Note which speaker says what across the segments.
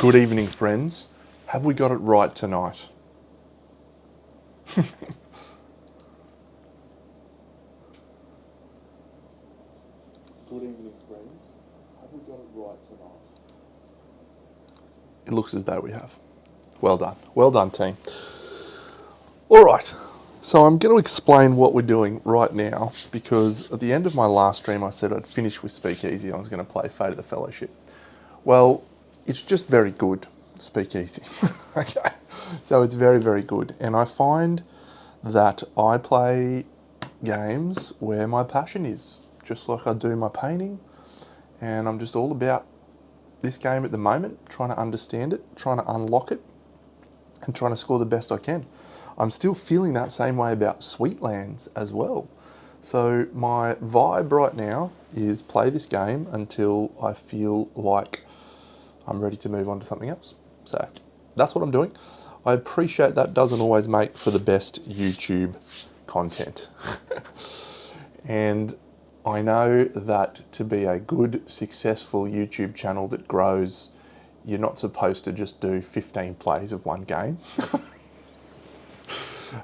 Speaker 1: Good evening, friends. Have we got it right tonight? Good evening, friends. Have we got it right tonight? It looks as though we have. Well done. Well done, team. All right. So I'm going to explain what we're doing right now because at the end of my last stream I said I'd finish with Speakeasy. I was going to play Fate of the Fellowship. Well, it's just very good, Speakeasy. Okay. So it's very, very good. And I find that I play games where my passion is, just like I do my painting. And I'm just all about this game at the moment, trying to understand it, trying to unlock it, and trying to score the best I can. I'm still feeling that same way about Sweetlands as well. So my vibe right now is play this game until I feel like I'm ready to move on to something else. So that's what I'm doing. I appreciate that doesn't always make for the best YouTube content. And I know that to be a good, successful YouTube channel that grows, you're not supposed to just do 15 plays of one game.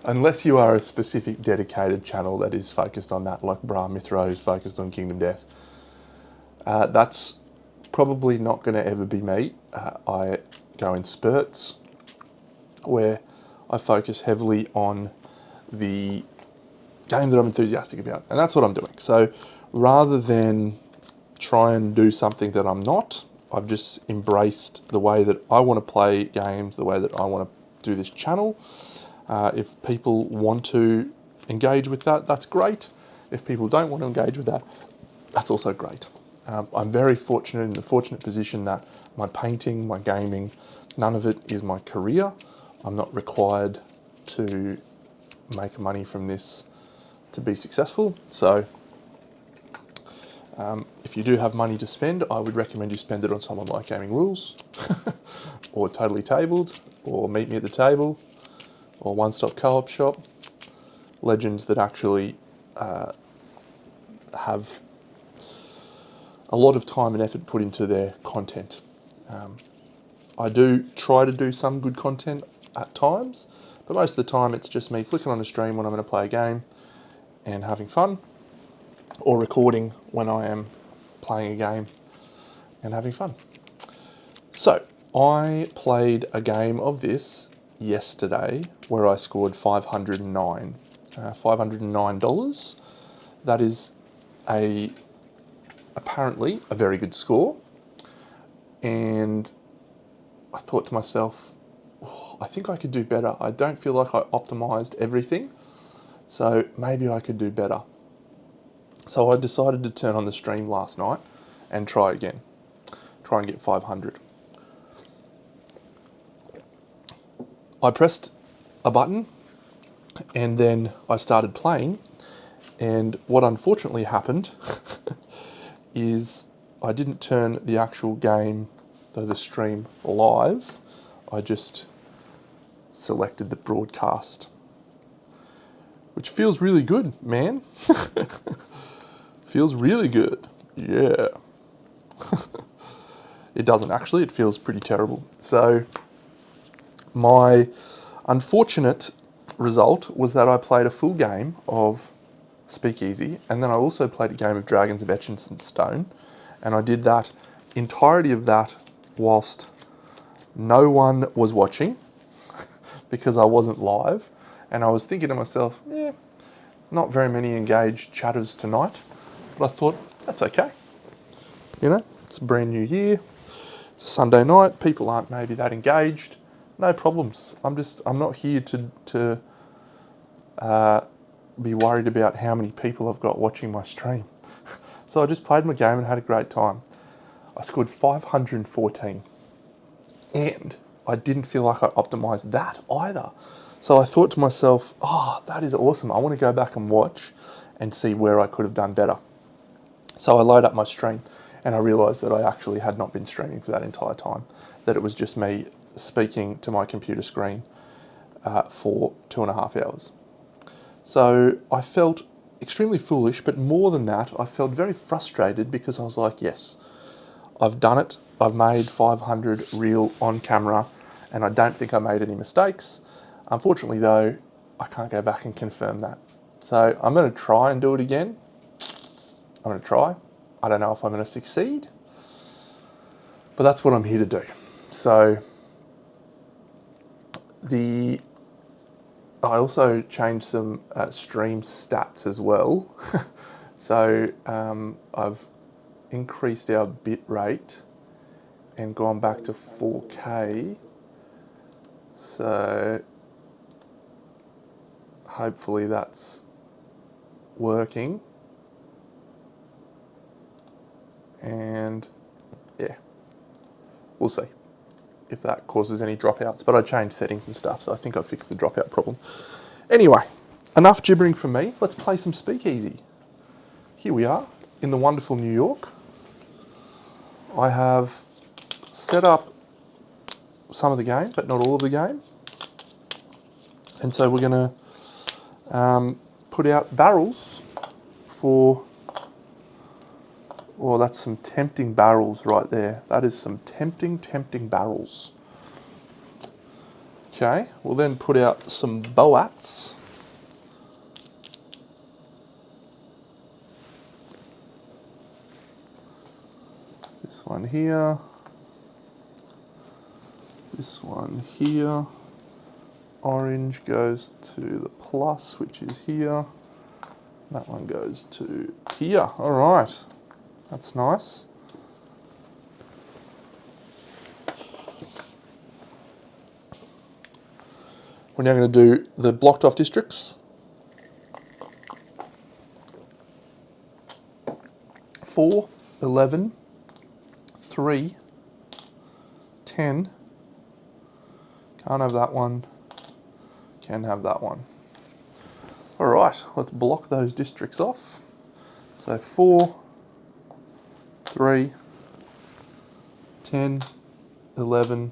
Speaker 1: Unless you are a specific dedicated channel that is focused on that, like Bra Mithra is focused on Kingdom Death. That's probably not going to ever be me. I go in spurts where I focus heavily on the game that I'm enthusiastic about, and that's what I'm doing. So rather than try and do something that I'm not, I've just embraced the way that I want to play games, the way that I want to do this channel. If people want to engage with that, that's great. If people don't want to engage with that, that's also great. I'm very fortunate in the fortunate position that my painting, my gaming, none of it is my career. I'm not required to make money from this to be successful. So if you do have money to spend, I would recommend you spend it on someone like Gaming Rules or Totally Tabled or Meet Me at the Table or One Stop Co-op Shop. Legends that actually have a lot of time and effort put into their content. I do try to do some good content at times, but most of the time it's just me flicking on a stream when I'm going to play a game and having fun, or recording when I am playing a game and having fun. So I played a game of this yesterday where I scored $509. That is apparently a very good score. And I thought to myself, oh, I think I could do better. I don't feel like I optimized everything, so maybe I could do better. So I decided to turn on the stream last night and try again. Try and get 500. I pressed a button and then I started playing, and what unfortunately happened is I didn't turn the actual game, the stream, live. I just selected the broadcast, which feels really good, man. Feels really good. Yeah. It doesn't actually, it feels pretty terrible. So my unfortunate result was that I played a full game of Speakeasy, and then I also played a game of Dragons of Etchings and Stone, and I did that entirety of that whilst no one was watching because I wasn't live, and I was thinking to myself, yeah, not very many engaged chatters tonight, but I thought, that's okay. You know, it's a brand new year, it's a Sunday night, people aren't maybe that engaged, no problems. I'm not here to be worried about how many people I've got watching my stream. So I just played my game and had a great time. I scored 514, and I didn't feel like I optimized that either. So I thought to myself, oh, that is awesome. I want to go back and watch and see where I could have done better. So I load up my stream and I realized that I actually had not been streaming for that entire time, that it was just me speaking to my computer screen for 2.5 hours. So I felt extremely foolish, but more than that, I felt very frustrated because I was like, yes, I've done it. I've made 500 reel on camera, and I don't think I made any mistakes. Unfortunately though, I can't go back and confirm that. So I'm going to try and do it again. I'm going to try. I don't know if I'm going to succeed, but that's what I'm here to do. So I also changed some stream stats as well. So I've increased our bit rate and gone back to 4K. So hopefully that's working. And yeah, we'll see if that causes any dropouts. But I changed settings and stuff, so I think I fixed the dropout problem. Anyway, enough gibbering from me. Let's play some Speakeasy. Here we are in the wonderful New York. I have set up some of the game, but not all of the game. And so we're going to put out barrels for... Oh, that's some tempting barrels right there. That is some tempting barrels. Okay, we'll then put out some boats. This one here. This one here. Orange goes to the plus, which is here. That one goes to here. All right, that's nice. We're now going to do the blocked off districts. 4, 11, 3, 10. Can't have that one. Can have that one. All right, let's block those districts off. So 4, 3, 10, 11,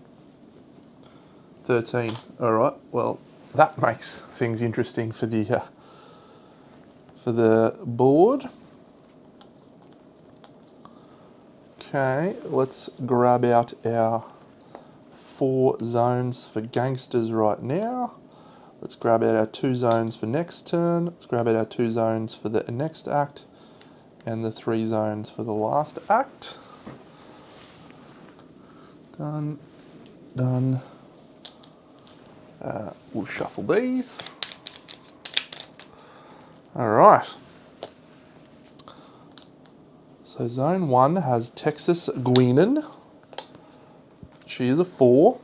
Speaker 1: 13. All right, well, that makes things interesting for the board. Okay, let's grab out our 4 zones for gangsters right now. Let's grab out our 2 zones for next turn. Let's grab out our 2 zones for the next act, and the 3 zones for the last act. Done, done. We'll shuffle these. All right. So zone 1 has Texas Guinan. She is a 4.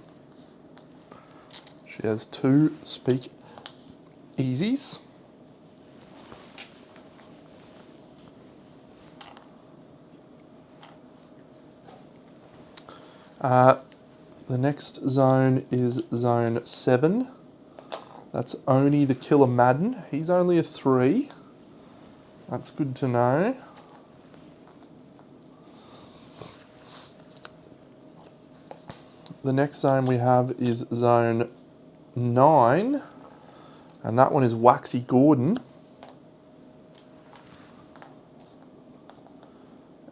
Speaker 1: She has 2 Speakeasies. The next zone is zone 7. That's Oni the Killer Madden. He's only a 3. That's good to know. The next zone we have is zone 9, and that one is Waxy Gordon.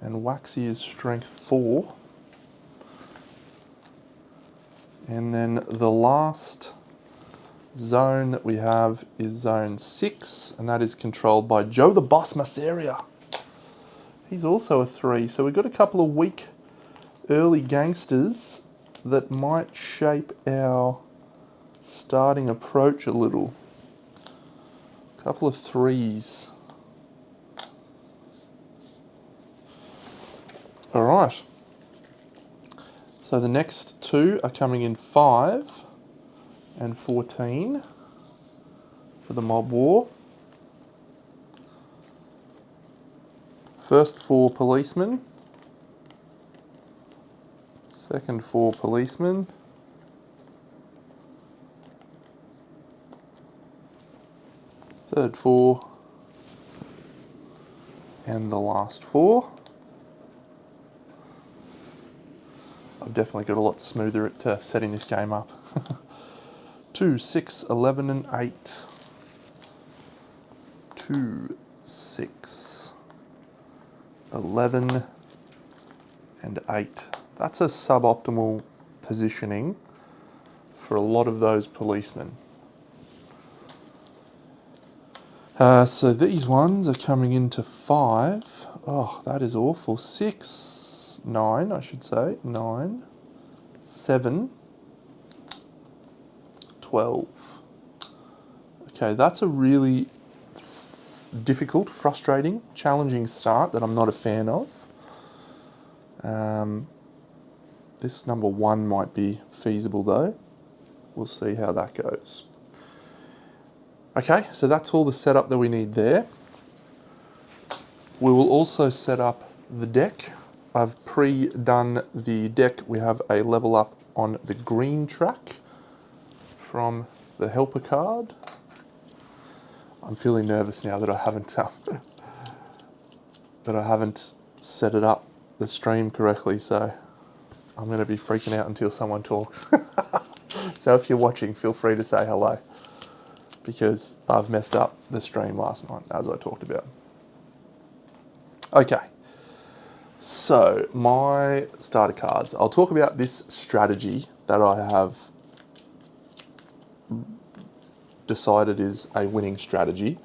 Speaker 1: And Waxy is strength 4. And then the last zone that we have is zone 6, and that is controlled by Joe the Boss Masseria. He's also a 3, so we've got a couple of weak early gangsters that might shape our starting approach a little. Couple of 3s. All right. So the next 2 are coming in 5 and 14 for the mob war. First 4 policemen. Second 4 policemen. Third 4. And the last 4. I've definitely got a lot smoother at setting this game up. 2, 6, 11 and 8. 2, 6, 11 and 8. That's a suboptimal positioning for a lot of those policemen. So these ones are coming into 5. Oh, that is awful. 6, 9, I should say. 9, 7, 12. Okay, that's a really difficult, frustrating, challenging start that I'm not a fan of. This number 1 might be feasible though. We'll see how that goes. Okay, so that's all the setup that we need there. We will also set up the deck. I've pre-done the deck. We have a level up on the green track from the helper card. I'm feeling nervous now that I haven't set it up the stream correctly, so I'm going to be freaking out until someone talks. So if you're watching, feel free to say hello, because I've messed up the stream last night, as I talked about. Okay, so my starter cards. I'll talk about this strategy that I have decided is a winning strategy,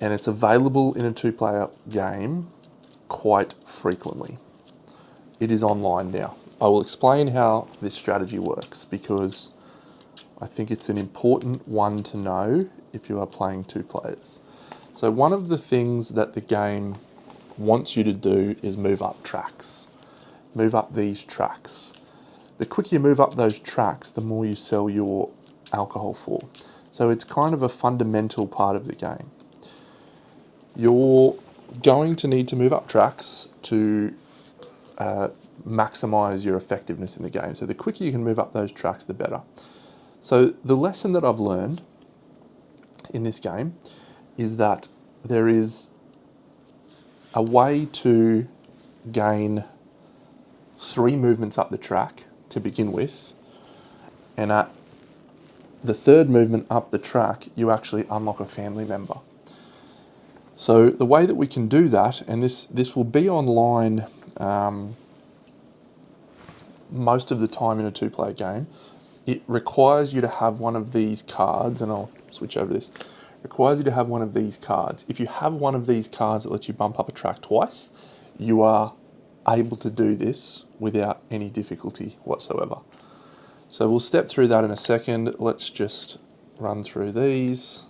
Speaker 1: and it's available in a 2-player game quite frequently. It is online now. I will explain how this strategy works, because I think it's an important one to know if you are playing 2 players. So one of the things that the game wants you to do is move up tracks. Move up these tracks. The quicker you move up those tracks, the more you sell your alcohol for. So it's kind of a fundamental part of the game. You're going to need to move up tracks to maximize your effectiveness in the game. So the quicker you can move up those tracks, the better. So the lesson that I've learned in this game is that there is a way to gain 3 movements up the track to begin with, and at the 3rd movement up the track, you actually unlock a family member. So the way that we can do that, and this will be online most of the time in a 2-player game, it requires you to have one of these cards, and I'll switch over to this. It requires you to have one of these cards. If you have one of these cards that lets you bump up a track twice, you are able to do this without any difficulty whatsoever. So we'll step through that in a second. Let's just run through these.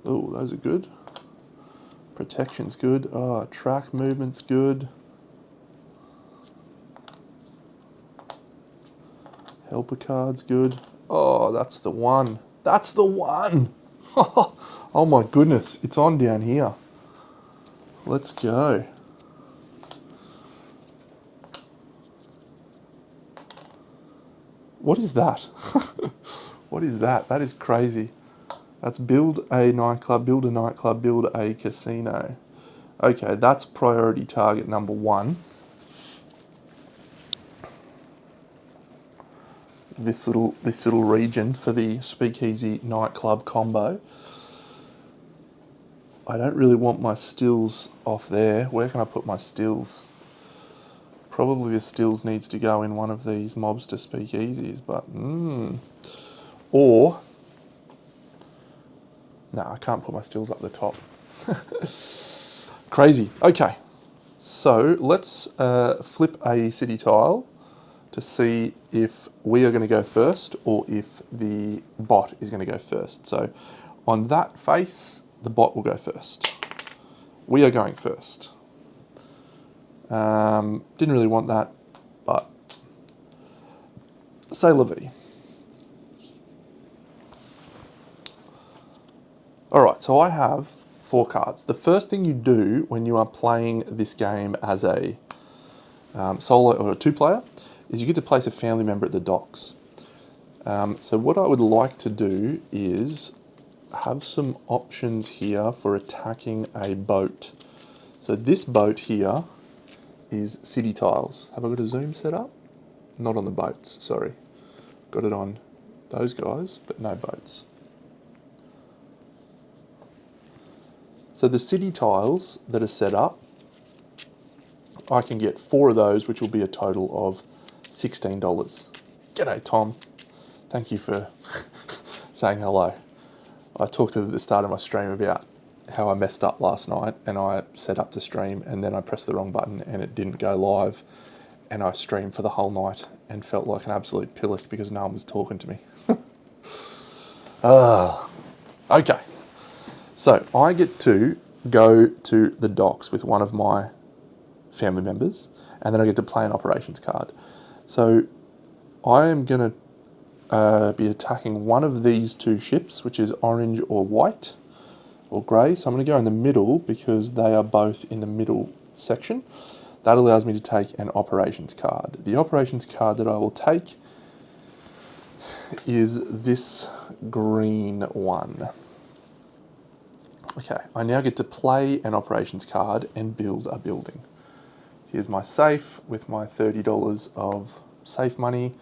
Speaker 1: Oh, those are good. Protection's good. Oh, track movement's good. Helper card's good. Oh, that's the one. That's the one! Oh my goodness, it's on down here. Let's go. What is that? What is that? That is crazy. That's build a nightclub, build a nightclub, build a casino. Okay, that's priority target number 1. This little region for the Speakeasy nightclub combo. I don't really want my stills off there. Where can I put my stills? Probably the stills needs to go in one of these mobster speakeasies, but or no, I can't put my stills up the top. Crazy. Okay, so let's flip a city tile to see if we are going to go first or if the bot is going to go first. So on that face, the bot will go first. We are going first. Didn't really want that, but c'est la vie. Alright, so I have 4 cards. The first thing you do when you are playing this game as a solo or a 2-player is you get to place a family member at the docks. So what I would like to do is have some options here for attacking a boat. So this boat here is city tiles. Have I got a zoom set up? not on the boats, sorry. Got it on those guys, but no boats. So the city tiles that are set up, I can get 4 of those, which will be a total of $16. G'day, Tom. Thank you for saying hello. I talked at the start of my stream about how I messed up last night and I set up to stream and then I pressed the wrong button and it didn't go live and I streamed for the whole night and felt like an absolute pillock because no one was talking to me. Okay. So I get to go to the docks with one of my family members and then I get to play an operations card. So I am going to be attacking one of these 2 ships, which is orange or white or grey. So I'm going to go in the middle because they are both in the middle section. That allows me to take an operations card. The operations card that I will take is this green one. Okay, I now get to play an operations card and build a building. Here's my safe with my $30 of safe money.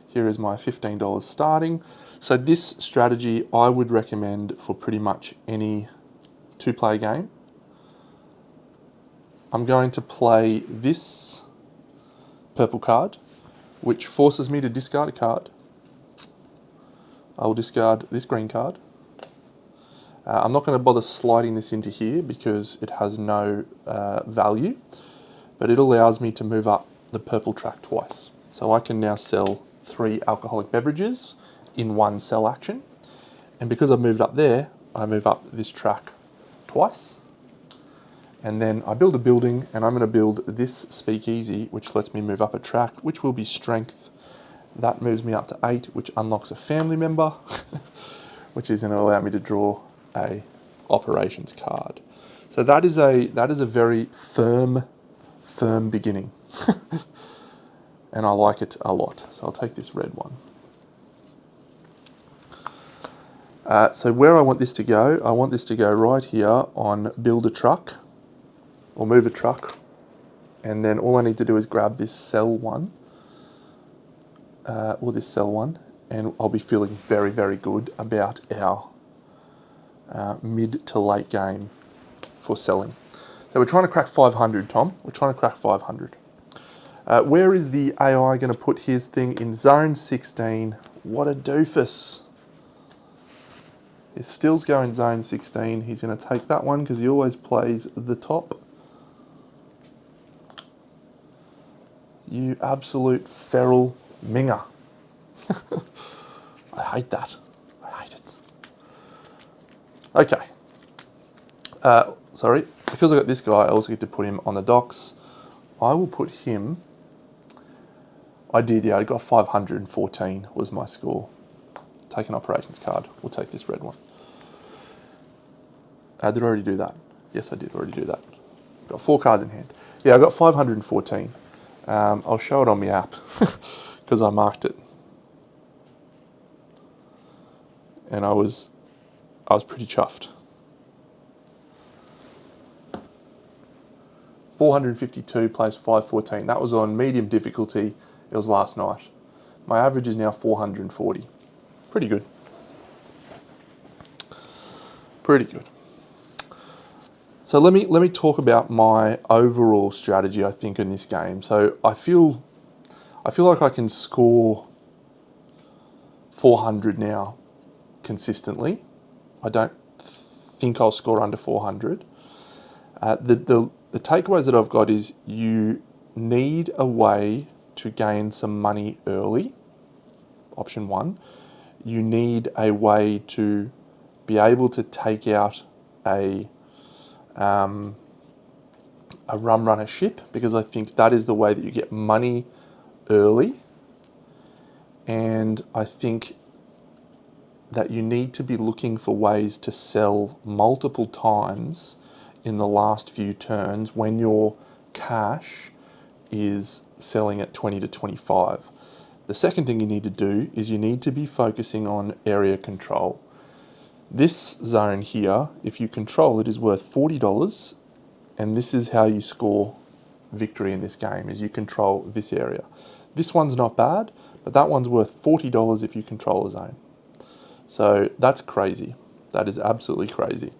Speaker 1: Here is my $15 starting. So this strategy I would recommend for pretty much any 2-player game. I'm going to play this purple card, which forces me to discard a card. I will discard this green card. I'm not going to bother sliding this into here because it has no value, but it allows me to move up the purple track twice. So I can now sell 3 alcoholic beverages in one sell action. And because I've moved up there, I move up this track twice. And then I build a building and I'm going to build this Speakeasy, which lets me move up a track, which will be strength. That moves me up to 8, which unlocks a family member, which is going to allow me to draw a operations card. So that is a very firm beginning. And I like it a lot. So I'll take this red one. So where I want this to go, I want this to go right here on build a truck or move a truck. And then all I need to do is grab this cell one, or this cell one, and I'll be feeling very, very good about our mid to late game for selling. So we're trying to crack 500, Tom. We're trying to crack 500. Where is the AI going to put his thing? In zone 16. What a doofus. If Still's going zone 16, he's going to take that one because he always plays the top. You absolute feral minger. I hate that. I hate it. Okay. Sorry. Because I got this guy, I also get to put him on the docks. I will put him... I did, yeah. I got 514 was my score. Take an operations card. We'll take this red one. Did I already do that? Yes, I did already do that. Got 4 cards in hand. Yeah, I got 514. I'll show it on my app because I marked it. And I was pretty chuffed. 452 plays 514. That was on medium difficulty. It was last night. My average is now 440. Pretty good. Pretty good. So let me talk about my overall strategy, I think, in this game. So I feel like I can score 400 now consistently. I don't think I'll score under 400. The takeaways that I've got is you need a way to gain some money early, option 1. You need a way to be able to take out a rum runner ship, because I think that is the way that you get money early. And I think that you need to be looking for ways to sell multiple times in the last few turns when your cash is selling at 20 to 25. The second thing you need to do is you need to be focusing on area control. This zone here, if you control it, is worth $40, and this is how you score victory in this game, is you control this area. This one's not bad, but that one's worth $40 if you control a zone. So that's crazy. That is absolutely crazy.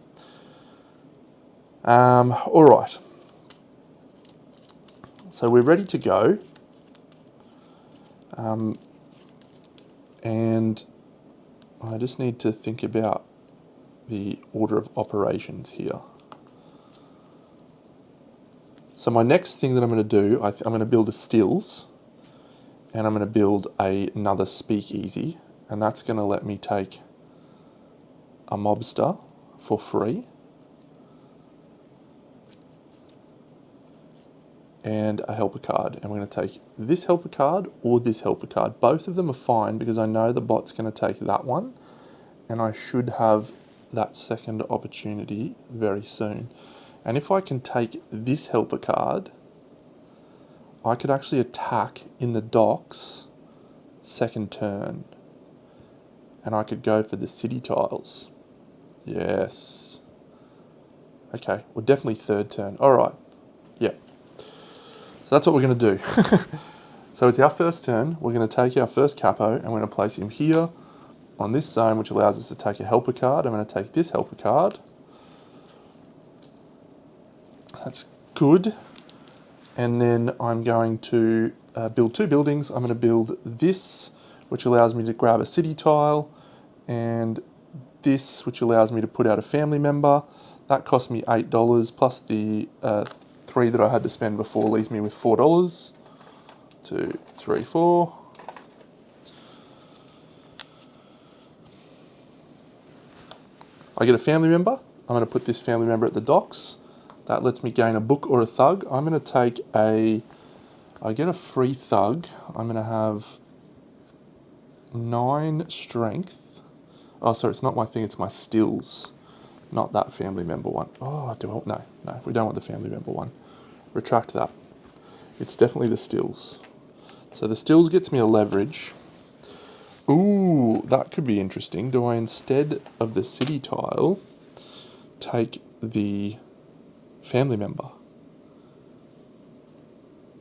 Speaker 1: All right. So we're ready to go. And I just need to think about the order of operations here. So my next thing that I'm going to do, I'm going to build a stills, and I'm going to build another speakeasy, and that's going to let me take a mobster for free and a helper card. And we're going to take this helper card or this helper card. Both of them are fine because I know the bot's going to take that one, and I should have that second opportunity very soon. And if I can take this helper card, I could actually attack in the docks second turn. And I could go for the city tiles. Yes. Okay, well definitely third turn. All right, yeah. So that's what we're going to do. So it's our first turn. We're going to take our first capo and we're going to place him here on this zone, which allows us to take a helper card. I'm going to take this helper card. That's good. And then I'm going to build two buildings. I'm going to build this, which allows me to grab a city tile, and this, which allows me to put out a family member. That cost me $8, plus the 3 that I had to spend before leaves me with $4. 2, 3, 4. I get a family member. I'm going to put this family member at the docks. That lets me gain a book or a thug. I'm going to take I get a free thug. I'm going to have 9 strength. Oh, sorry, it's not my thing, it's my stills. Not that family member one. Oh, no, we don't want the family member one. Retract that. It's definitely the stills. So the stills gets me a leverage. Ooh, that could be interesting. Do I, instead of the city tile, take the family member?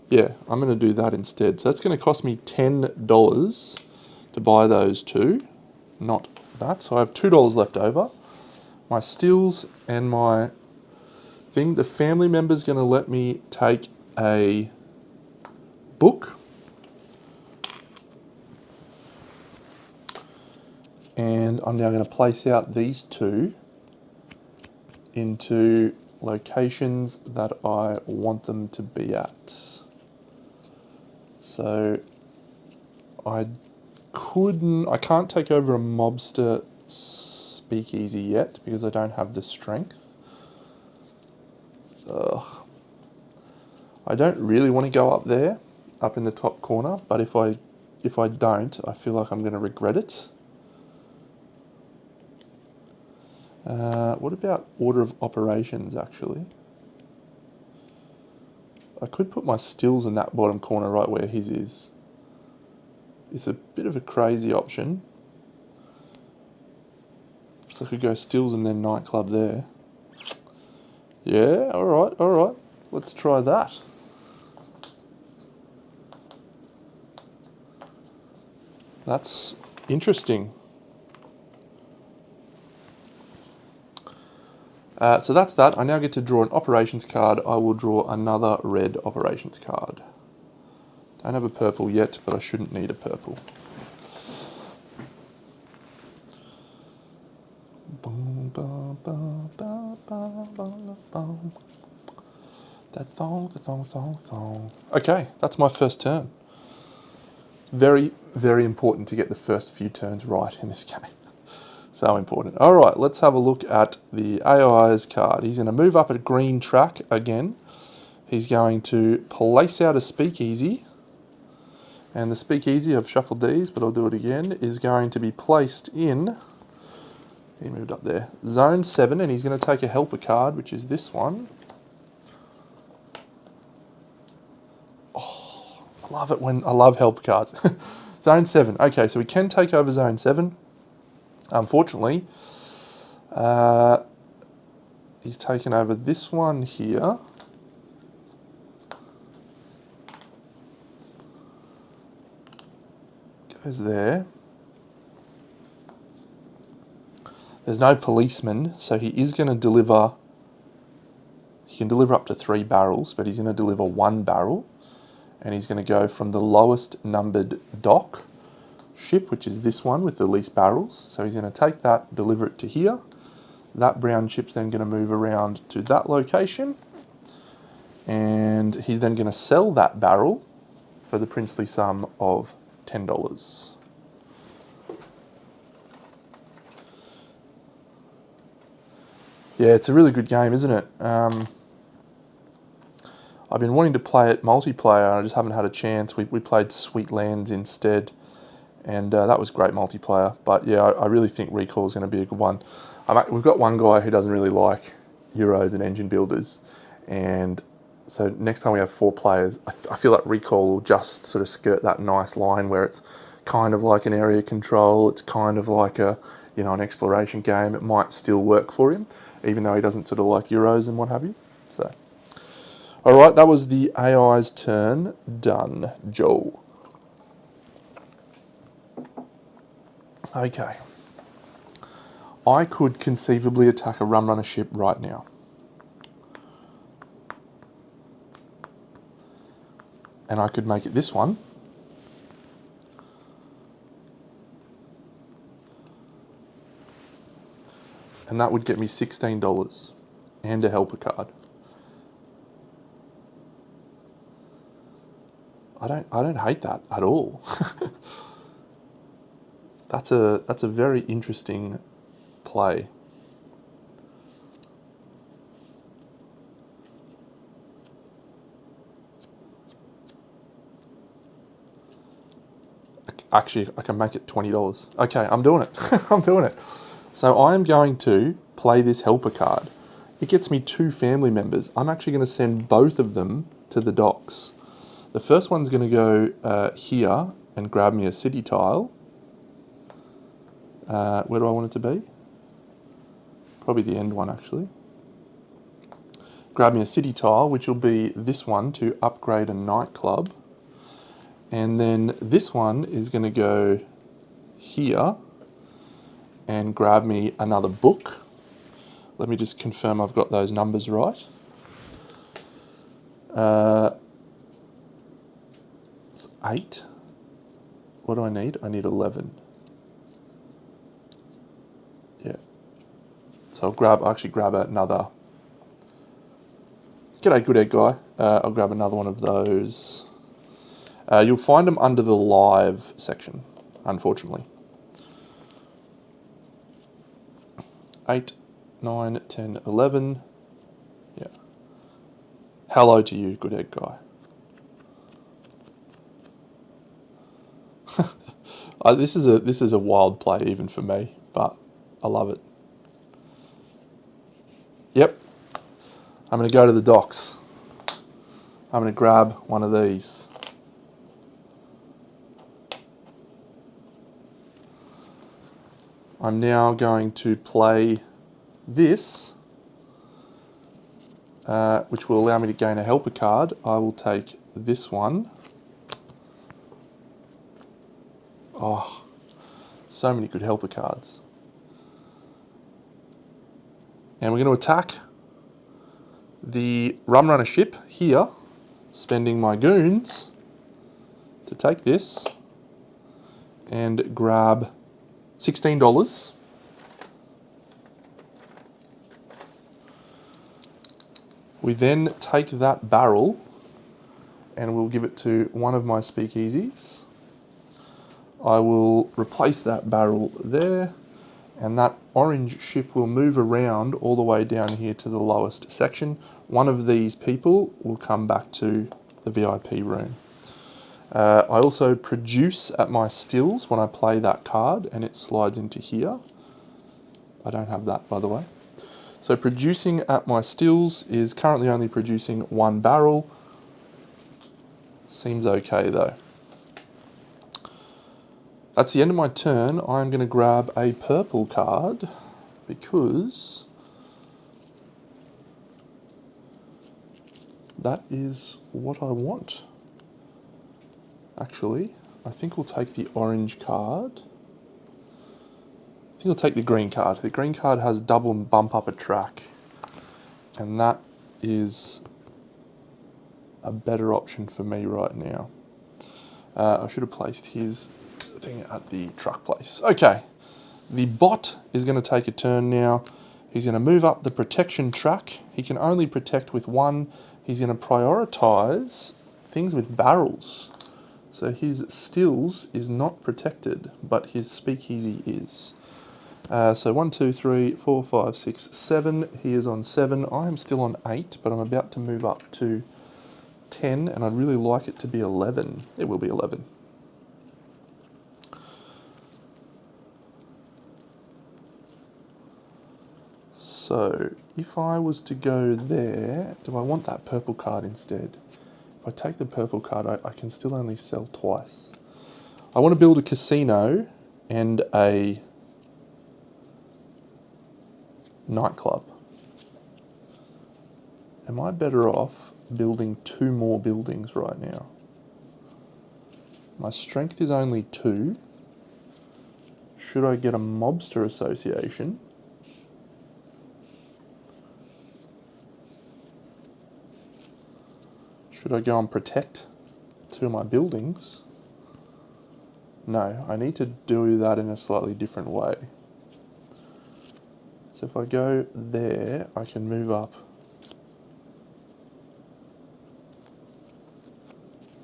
Speaker 1: Yeah, I'm going to do that instead. So that's going to cost me $10 to buy those two, not that. So I have $2 left over. My stills and my thing. The family member's going to let me take a book. And I'm now going to place out these two into locations that I want them to be at. So I can't take over a mobster speakeasy yet because I don't have the strength. Ugh. I don't really want to go up there, up in the top corner, but if I don't, I feel like I'm going to regret it. What about order of operations, actually? I could put my stills in that bottom corner right where his is. It's a bit of a crazy option. So I could go stills and then nightclub there. Yeah, alright. Let's try that. That's interesting. So that's that. I now get to draw an operations card. I will draw another red operations card. Don't have a purple yet, but I shouldn't need a purple. That song. Okay, that's my first turn. It's very, very important to get the first few turns right in this game. So important. All right, let's have a look at the AI's card. He's going to move up a green track again. He's going to place out a speakeasy. And the speakeasy, I've shuffled these, but I'll do it again, is going to be placed in, he moved up there, zone 7, and he's going to take a helper card, which is this one. Oh, I love it when, I love helper cards. Zone 7. Okay, so we can take over zone 7. Unfortunately, he's taken over this one here. Goes there. There's no policeman, so he is going to deliver. He can deliver up to 3 barrels, but he's going to deliver 1 barrel. And he's going to go from the lowest numbered dock ship, which is this one with the least barrels. So he's going to take that, deliver it to here. That brown ship's then going to move around to that location. And he's then going to sell that barrel for the princely sum of $10. Yeah, it's a really good game, isn't it? I've been wanting to play it multiplayer, and I just haven't had a chance. We played Sweet Lands instead, and that was great multiplayer. But yeah, I really think Recall is going to be a good one. We've got one guy who doesn't really like Euros and engine builders, and so next time we have 4 players, I feel like Recall will just sort of skirt that nice line where it's kind of like an area control, it's kind of like a, you know, an exploration game. It might still work for him, even though he doesn't sort of like Euros and what have you. So. All right, that was the AI's turn. Done. Joe. Okay. I could conceivably attack a rum runner ship right now. And I could make it this one. And that would get me $16 and a helper card. I don't hate that at all. That's a very interesting play. Actually, I can make it $20. Okay, I'm doing it. I'm doing it. So I'm going to play this helper card. It gets me 2 family members. I'm actually going to send both of them to the docks. The first one's going to go here and grab me a city tile. Where do I want it to be? Probably the end one, actually. Grab me a city tile, which will be this one to upgrade a nightclub. And then this one is going to go here and grab me another book. Let me just confirm I've got those numbers right. It's 8. What do I need? I need 11. Yeah. So I'll actually grab another. G'day, good egg guy. I'll grab another one of those. You'll find them under the live section, unfortunately. 8, 9, 10, 11. Yeah. Hello to you, good egg guy. This is a wild play even for me, but I love it. Yep. I'm going to go to the docks. I'm going to grab one of these. I'm now going to play this, which will allow me to gain a helper card. I will take this one. Oh, so many good helper cards. And we're going to attack the rum runner ship here, spending my goons to take this and grab $16. We then take that barrel and we'll give it to one of my speakeasies. I will replace that barrel there, and that orange ship will move around all the way down here to the lowest section. One of these people will come back to the VIP room. I also produce at my stills when I play that card, and it slides into here. I don't have that, by the way. So producing at my stills is currently only producing 1 barrel. Seems okay though. That's the end of my turn. I'm going to grab a purple card because that is what I want. Actually, I think we'll take the orange card. I think we'll take the green card. The green card has double and bump up a track. And that is a better option for me right now. I should have placed his thing at the truck place. Okay, the bot is going to take a turn now. He's going to move up the protection track. He can only protect with one. He's going to prioritise things with barrels. So his stills is not protected, but his speakeasy is. So 1, 2, 3, 4, 5, 6, 7. He is on 7. I am still on 8, but I'm about to move up to 10, and I'd really like it to be 11. It will be 11. So if I was to go there, do I want that purple card instead? If I take the purple card, I can still only sell twice. I want to build a casino and a nightclub. Am I better off building 2 more buildings right now? My strength is only 2. Should I get a mobster association? Should I go and protect 2 of my buildings? No, I need to do that in a slightly different way. So if I go there, I can move up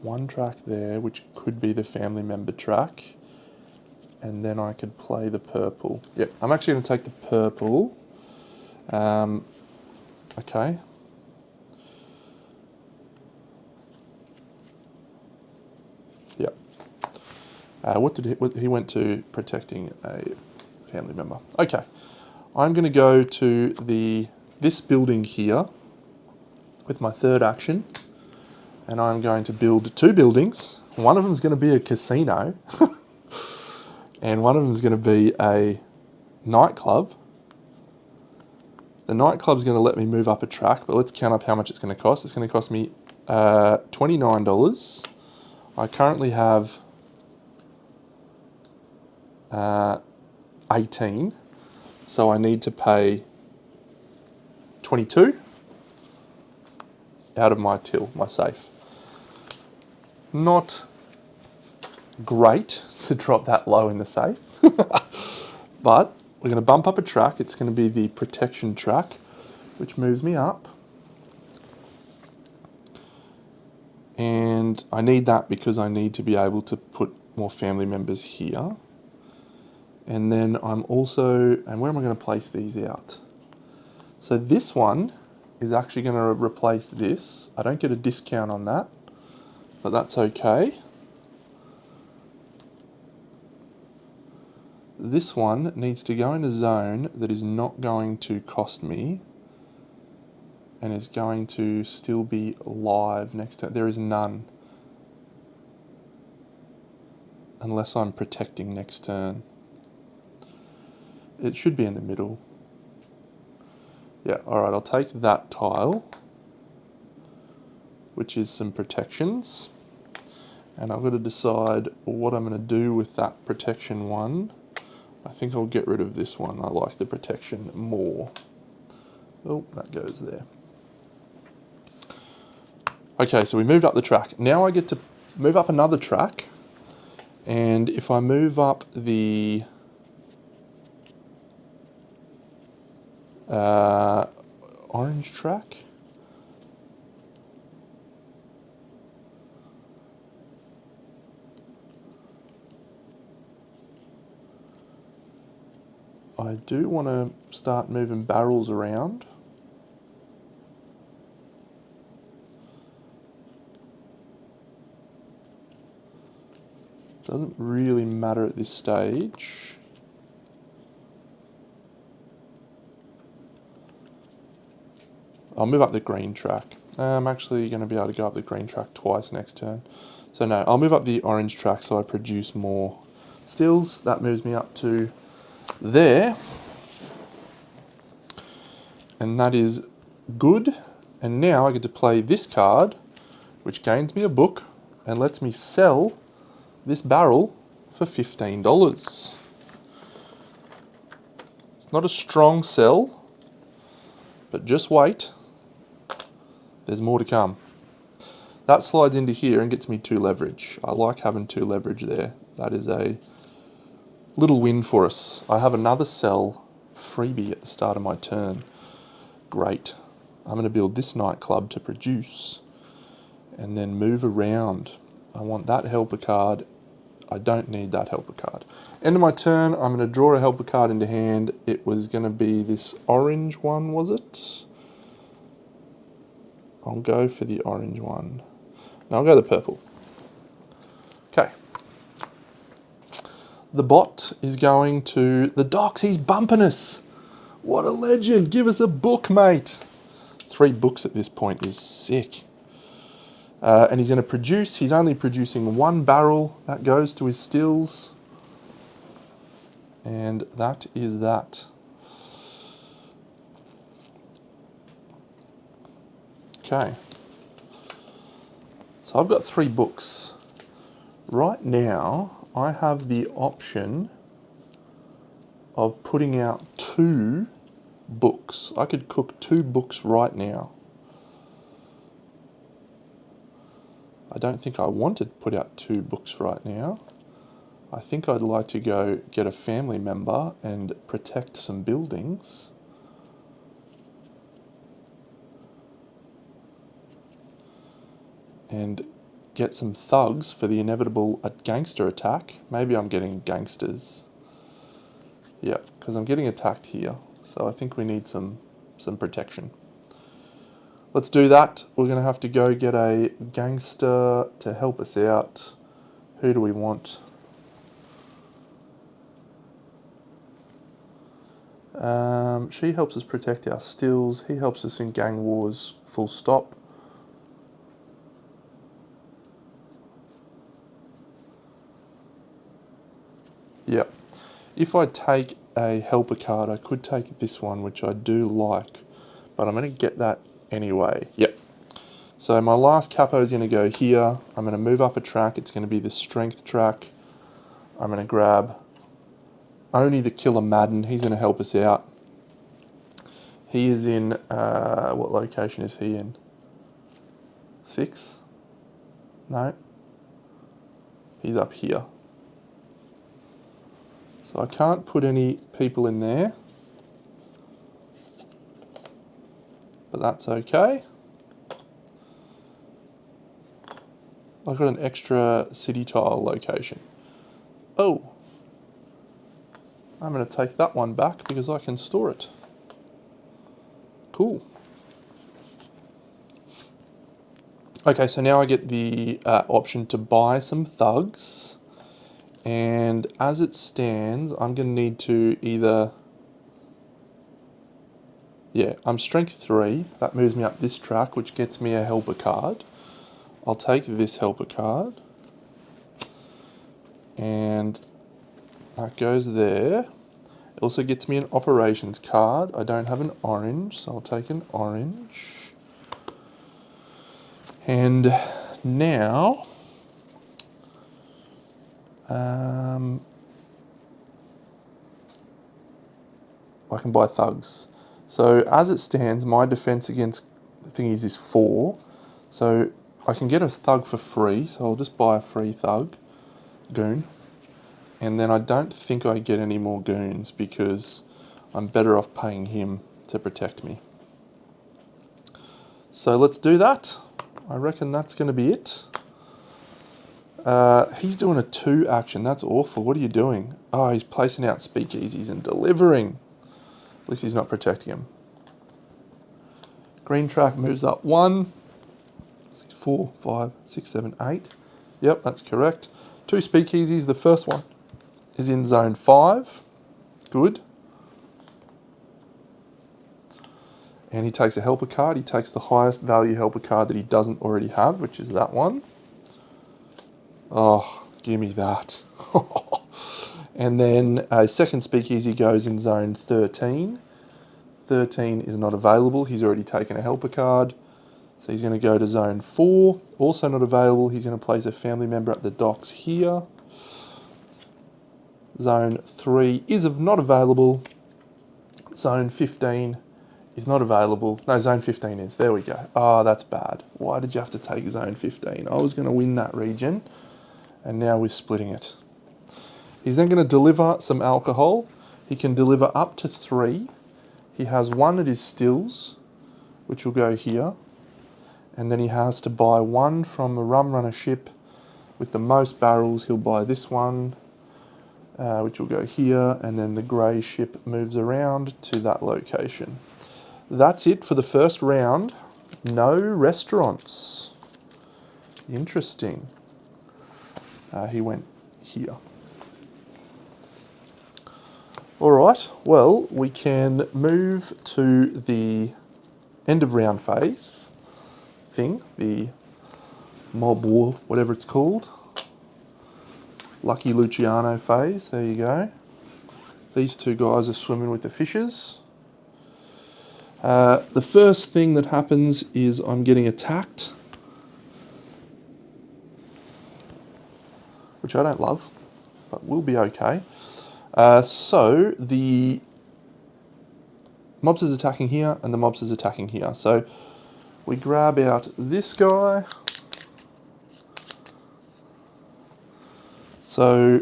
Speaker 1: 1 track there, which could be the family member track, and then I could play the purple. Yep, I'm actually going to take the purple. Okay. Yep. He went to protecting a family member. Okay. I'm going to go to this building here with my 3rd action, and I'm going to build 2 buildings. One of them is going to be a casino, and one of them is going to be a nightclub. The nightclub is going to let me move up a track, but let's count up how much it's going to cost. It's going to cost me $29. I currently have 18, so I need to pay 22 out of my till, my safe. Not great to drop that low in the safe, but we're going to bump up a track. It's going to be the protection track, which moves me up. And I need that because I need to be able to put more family members here. And then I'm also, and where am I going to place these out? So this one is actually going to replace this. I don't get a discount on that, but that's okay. This one needs to go in a zone that is not going to cost me and is going to still be live next to it. There is none unless I'm protecting next turn. It should be in the middle. Yeah, alright, I'll take that tile, which is some protections, and I've got to decide what I'm going to do with that protection one. I think I'll get rid of this one. I like the protection more. Oh, that goes there. Okay, so we moved up the track. Now I get to move up another track, and if I move up the orange track, I do want to start moving barrels around. Doesn't really matter at this stage. I'll move up the green track. I'm actually going to be able to go up the green track twice next turn. So no, I'll move up the orange track so I produce more stills. That moves me up to there. And that is good. And now I get to play this card, which gains me a book and lets me sell this barrel for $15. It's not a strong sell, but just wait. There's more to come. That slides into here and gets me 2 leverage. I like having 2 leverage there. That is a little win for us. I have another sell freebie at the start of my turn. Great. I'm going to build this nightclub to produce and then move around. I want that helper card. I don't need that helper card. End of my turn, I'm going to draw a helper card into hand. It was going to be this orange one, was it? I'll go for the orange one. No, I'll go the purple. Okay. The bot is going to the docks. He's bumping us. What a legend. Give us a book, mate. 3 books at this point is sick. And he's going to produce. He's only producing 1 barrel. That goes to his stills. And that is that. Okay. So I've got 3 books. Right now, I have the option of putting out 2 books. I could cook 2 books right now. I don't think I want to put out 2 books right now. I think I'd like to go get a family member and protect some buildings. And get some thugs for the inevitable gangster attack. Maybe I'm getting gangsters. Yeah, because I'm getting attacked here. So I think we need some protection. Let's do that. We're going to have to go get a gangster to help us out. Who do we want? She helps us protect our stills. He helps us in gang wars, full stop. Yep. If I take a helper card, I could take this one, which I do like, but I'm going to get that anyway. Yep. So my last capo is going to go here. I'm going to move up a track. It's going to be the strength track. I'm going to grab only the Killer Madden. He's going to help us out. He is in, what location is he in? 6? No. He's up here. So I can't put any people in there, but that's okay. I've got an extra city tile location. Oh, I'm going to take that one back because I can store it. Cool. Okay, so now I get the option to buy some thugs. And as it stands, I'm going to need to either... Yeah, I'm strength 3. That moves me up this track, which gets me a helper card. I'll take this helper card. And that goes there. It also gets me an operations card. I don't have an orange, so I'll take an orange. And now... I can buy thugs. So as it stands, my defense against thingies is 4. So I can get a thug for free. So I'll just buy a free thug, goon. And then I don't think I get any more goons because I'm better off paying him to protect me. So let's do that. I reckon that's going to be it. He's doing a 2 action. That's awful. What are you doing? Oh, he's placing out speakeasies and delivering. At least he's not protecting him. Green track moves up 1, 4, 5, 6, 7, 8. Yep, that's correct. 2 speakeasies. The first one is in zone 5. Good. And he takes a helper card. He takes the highest value helper card that he doesn't already have, which is that one. Oh, give me that. And then a second speakeasy goes in zone 13. 13 is not available. He's already taken a helper card. So he's going to go to zone 4. Also not available. He's going to place a family member at the docks here. Zone 3 is not available. Zone 15 is not available. No, Zone 15 is. There we go. Oh, that's bad. Why did you have to take Zone 15? I was going to win that region, and now we're splitting it. He's then going to deliver some alcohol. He can deliver up to 3. He has 1 at his stills, which will go here. And then he has to buy 1 from a rum runner ship. With the most barrels, he'll buy this one, which will go here. And then the grey ship moves around to that location. That's it for the first round. No restaurants. Interesting. He went here. All right, well, we can move to the end of round phase thing, the mob war, whatever it's called. Lucky Luciano phase, there you go. These two guys are swimming with the fishes. The first thing that happens is I'm getting attacked, which I don't love, but we'll be okay. So the mobs is attacking here and the mobs is attacking here. So we grab out this guy. So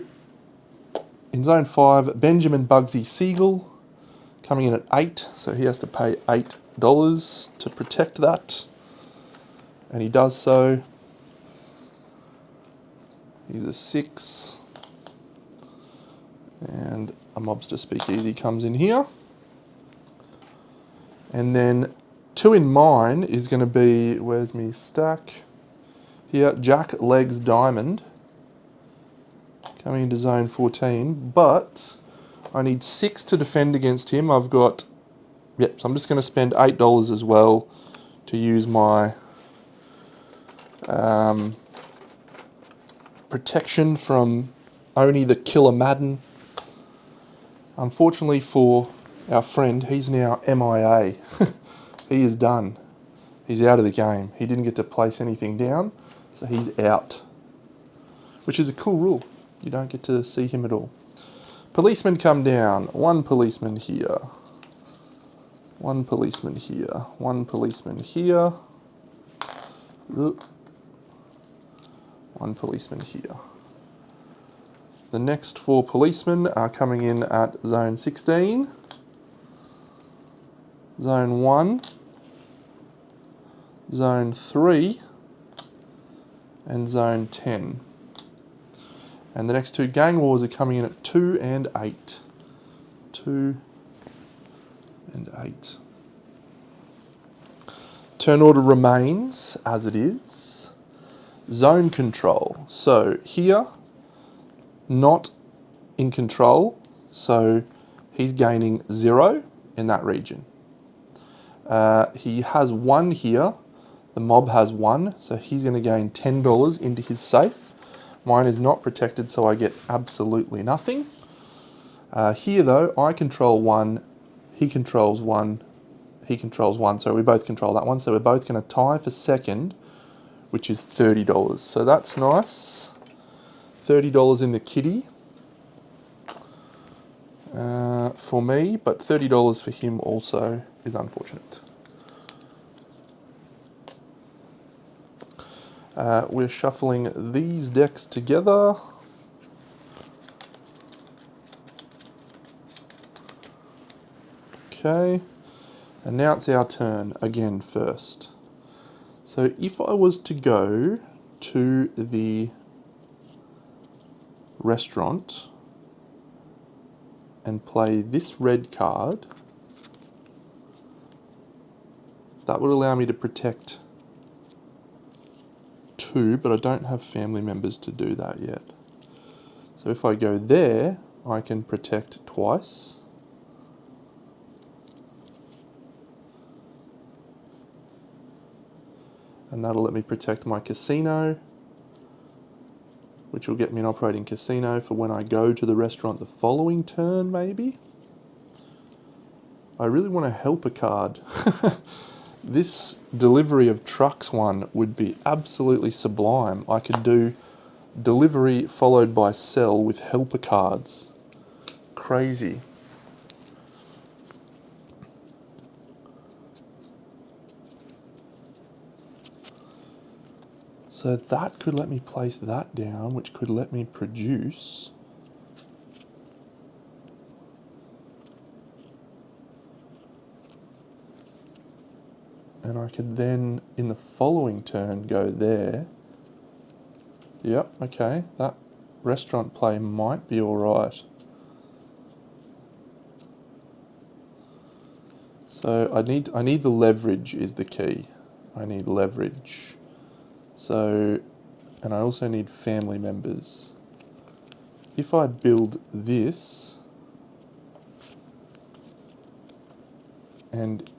Speaker 1: in zone 5, Benjamin Bugsy Siegel coming in at 8. So he has to pay $8 to protect that. And he does so. He's a 6. And a mobster Speakeasy comes in here. And then 2 in mine is going to be, where's me stack? Here, Jack Legs Diamond. Coming into zone 14. But I need 6 to defend against him. I've got, yep, so I'm just going to spend $8 as well to use my protection from Oni the Killer Madden. Unfortunately for our friend, he's now MIA. He is done. He's out of the game. He didn't get to place anything down, so he's out. Which is a cool rule. You don't get to see him at all. Policemen come down. 1 policeman here. 1 policeman here. 1 policeman here. 1 policeman here. The next 4 policemen are coming in at zone 16, zone 1, zone 3, and zone 10. And the next 2 gang wars are coming in at 2 and 8. 2 and 8. Turn order remains as it is. Zone control. So here, not in control, so he's gaining 0 in that region. He has 1 here, the mob has 1, so he's going to gain $10 into his safe. Mine is not protected, so I get absolutely nothing. Here though, I control 1, he controls 1, he controls 1, so we both control that one, so we're both going to tie for second, which is $30. So that's nice. $30 in the kitty for me, but $30 for him also is unfortunate. We're shuffling these decks together. Okay, and now it's our turn again first. So if I was to go to the restaurant and play this red card, that would allow me to protect 2, but I don't have family members to do that yet. So if I go there, I can protect twice. And that'll let me protect my casino, which will get me an operating casino for when I go to the restaurant the following turn, maybe. I really want to help a card. This delivery of trucks one would be absolutely sublime. I could do delivery followed by sell with helper cards. crazy. So that could let me place that down, which could let me produce. And I could then, in the following turn, go there. Yep, okay, that restaurant play might be all right. So I need the leverage is the key. I need leverage. So, and I also need family members. If I build this, and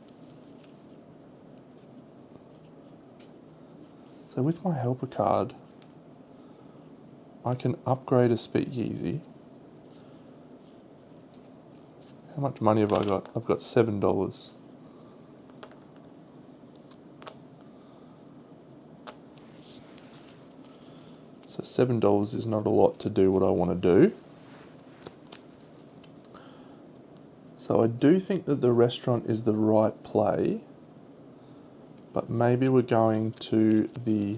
Speaker 1: so with my helper card, I can upgrade a Speakeasy. How much money have I got? I've got $7. So $7 is not a lot to do what I want to do. So I do think that the restaurant is the right play, but maybe we're going to the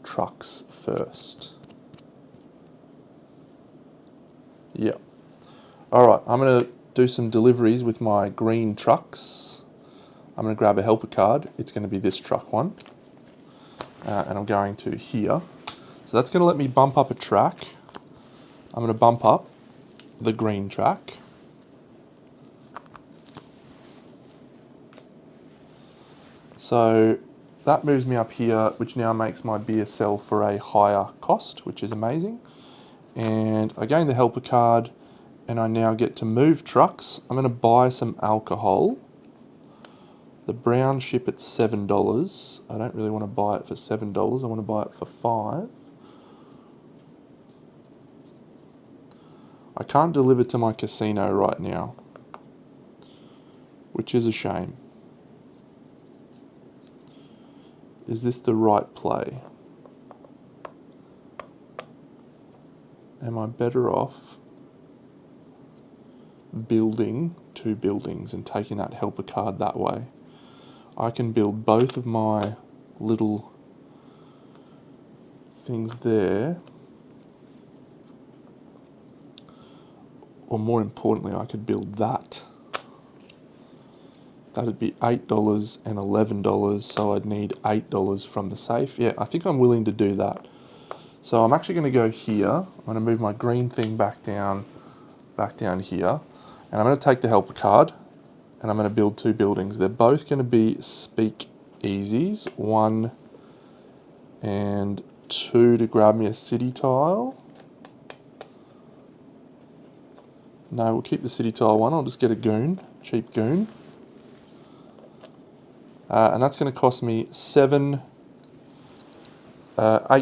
Speaker 1: trucks first. Yeah. All right, I'm going to do some deliveries with my green trucks. I'm going to grab a helper card. It's going to be this truck one. And I'm going to here. So that's going to let me bump up a track. I'm going to bump up the green track. So that moves me up here, which now makes my beer sell for a higher cost, which is amazing. And I gain the helper card, and I now get to move trucks. I'm going to buy some alcohol. The brown ship at $7. I don't really want to buy it for $7. I want to buy it for $5. I can't deliver to my casino right now, which is a shame. Is this the right play? Am I better off building 2 buildings and taking that helper card that way? I can build both of my little things there, or more importantly, I could build that. That'd be $8 and $11, so I'd need $8 from the safe. Yeah, I think I'm willing to do that. So I'm actually going to go here. I'm going to move my green thing back down here, and I'm going to take the helper card, and I'm going to build 2 buildings. They're both going to be Speakeasies, 1 and 2 to grab me a city tile. No, we'll keep the city tile one. I'll just get a goon, cheap goon. And that's going to cost me $11. I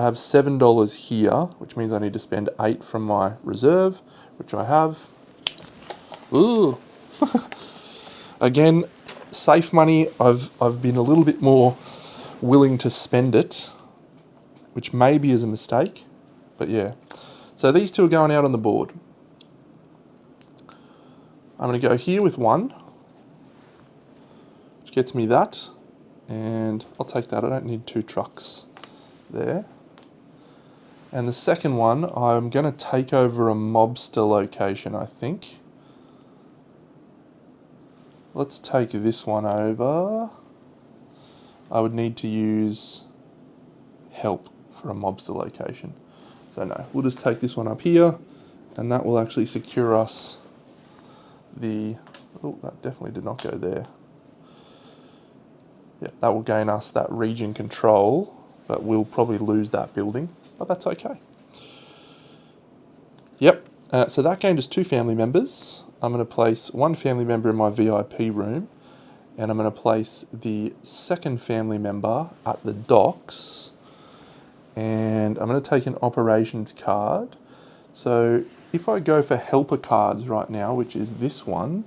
Speaker 1: have $7 here, which means I need to spend $8 from my reserve, which I have. Ooh. Again, safe money. I've been a little bit more willing to spend it, which maybe is a mistake, but yeah. So these 2 are going out on the board. I'm going to go here with 1, which gets me that, and I'll take that. I don't need 2 trucks there. And the second one, I'm going to take over a mobster location, I think. Let's take this one over. I would need to use help for a mobster location. So no, we'll just take this one up here, and that will actually secure us the... Oh, that definitely did not go there. Yeah, that will gain us that region control, but we'll probably lose that building, but that's okay. Yep, so that gained us 2 family members. I'm going to place 1 family member in my VIP room, and I'm going to place the second family member at the docks, and I'm going to take an operations card. So if I go for helper cards right now, which is this one,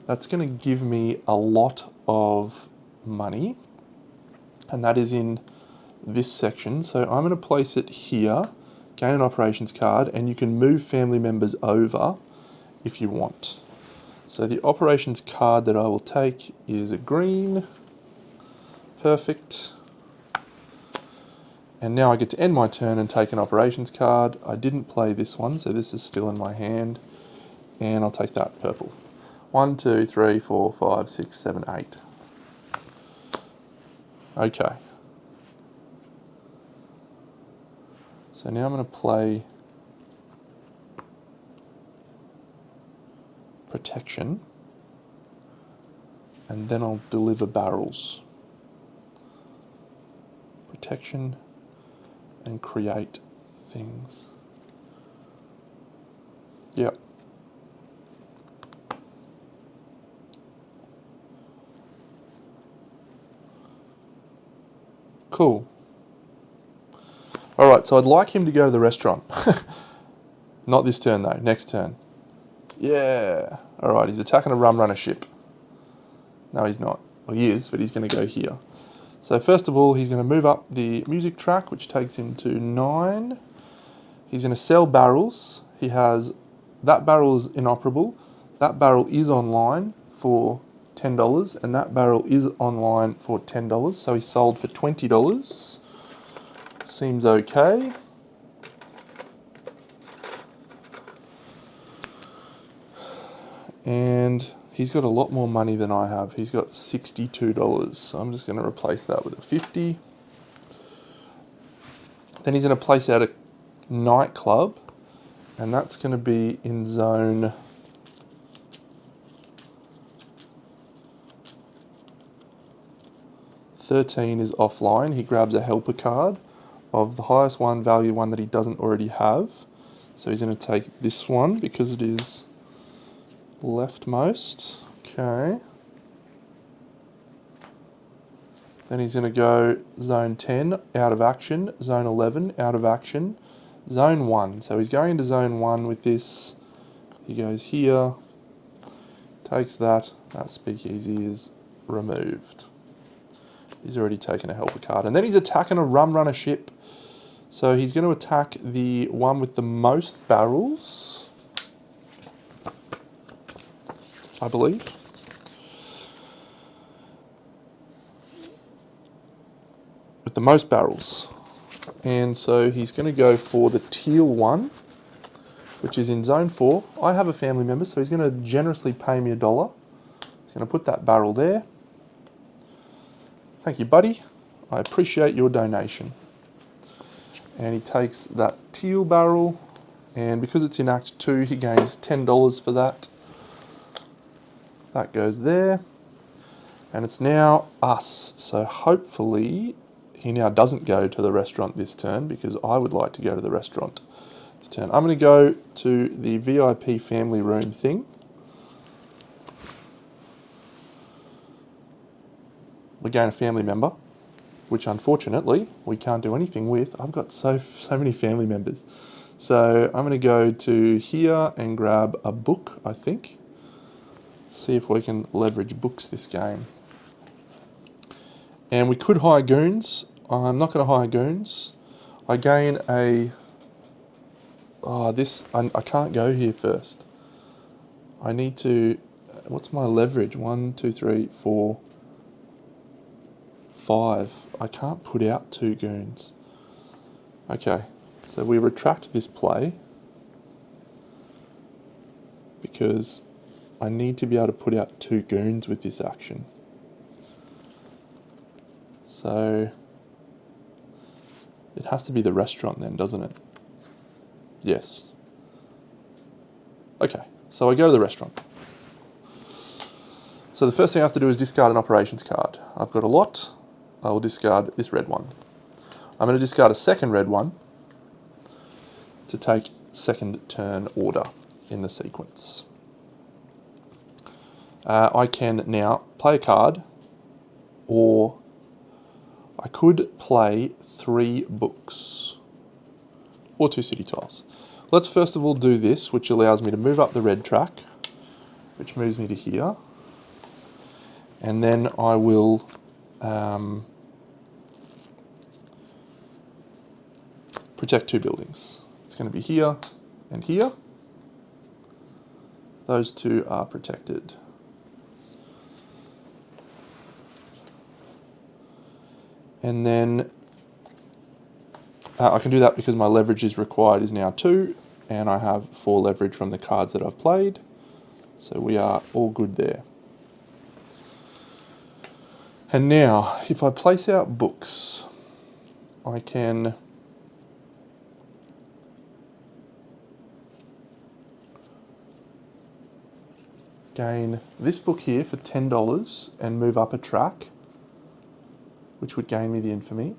Speaker 1: that's going to give me a lot of money, and that is in this section. So I'm going to place it here, gain an operations card, and you can move family members over if you want. So the operations card that I will take is a green. Perfect. And now I get to end my turn and take an operations card. I didn't play this one, so this is still in my hand. And I'll take that purple. 1, 2, 3, 4, 5, 6, 7, 8. Okay. So now I'm going to play protection. And then I'll deliver barrels. Protection and create things. Yep. Cool. Alright, so I'd like him to go to the restaurant. Not this turn though, next turn. Yeah. Alright, he's attacking a rum runner ship. No, he's not. Well, he is, but he's going to go here. So first of all, he's going to move up the music track, which takes him to 9. He's going to sell barrels. He has, that barrel is inoperable. That barrel is online for $10, and that barrel is online for $10. So he sold for $20. Seems okay. And he's got a lot more money than I have. He's got $62. So I'm just going to replace that with a 50. Then he's going to place out a nightclub, and that's going to be in zone 13 is offline. He grabs a helper card of the highest one, value one that he doesn't already have. So he's going to take this one because it is leftmost. Okay. Then he's going to go zone 10, out of action, zone 11, out of action, zone 1. So he's going into zone 1 with this. He goes here, takes that speakeasy is removed. He's already taken a helper card. And then he's attacking a rum runner ship. So he's going to attack the one with the most barrels, I believe. With the most barrels. And so he's going to go for the teal one, which is in zone 4. I have a family member, so he's going to generously pay me $1. He's going to put that barrel there. Thank you, buddy. I appreciate your donation. And he takes that teal barrel, and because it's in Act 2, he gains $10 for that. That goes there. And it's now us. So hopefully he now doesn't go to the restaurant this turn, because I would like to go to the restaurant this turn. I'm going to go to the VIP family room thing. We gain a family member, which unfortunately we can't do anything with. I've got so many family members. So I'm going to go to here and grab a book, I think. See if we can leverage books this game. And we could hire goons. I'm not going to hire goons. I gain a... Oh, this... I can't go here first. I need to... What's my leverage? 1, 2, 3, 4, 5. I can't put out 2 goons. Okay, so we retract this play because I need to be able to put out 2 goons with this action. So it has to be the restaurant then, doesn't it? Yes. Okay, so I go to the restaurant. So the first thing I have to do is discard an operations card. I've got a lot. I will discard this red one. I'm going to discard a second red one to take second turn order in the sequence. I can now play a card, or I could play 3 books or 2 city tiles. Let's first of all do this, which allows me to move up the red track, which moves me to here. And then I will protect 2 buildings. going to be here and here. Those two are protected. And then I can do that because my leverage is required is now 2, and I have 4 leverage from the cards that I've played. So we are all good there. And now, if I place out books, I can gain this book here for $10 and move up a track, which would gain me the infamy.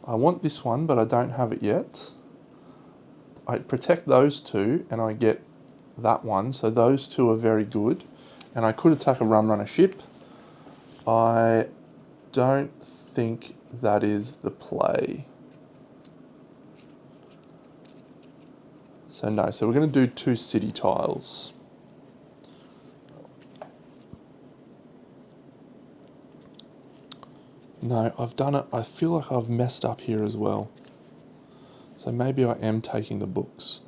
Speaker 1: I want this one, but I don't have it yet. I protect those two, and I get that one, so those two are very good. And I could attack a rum runner ship. I don't think that is the play. So no, so we're going to do 2 city tiles. No, I've done it. I feel like I've messed up here as well. So maybe I am taking the books.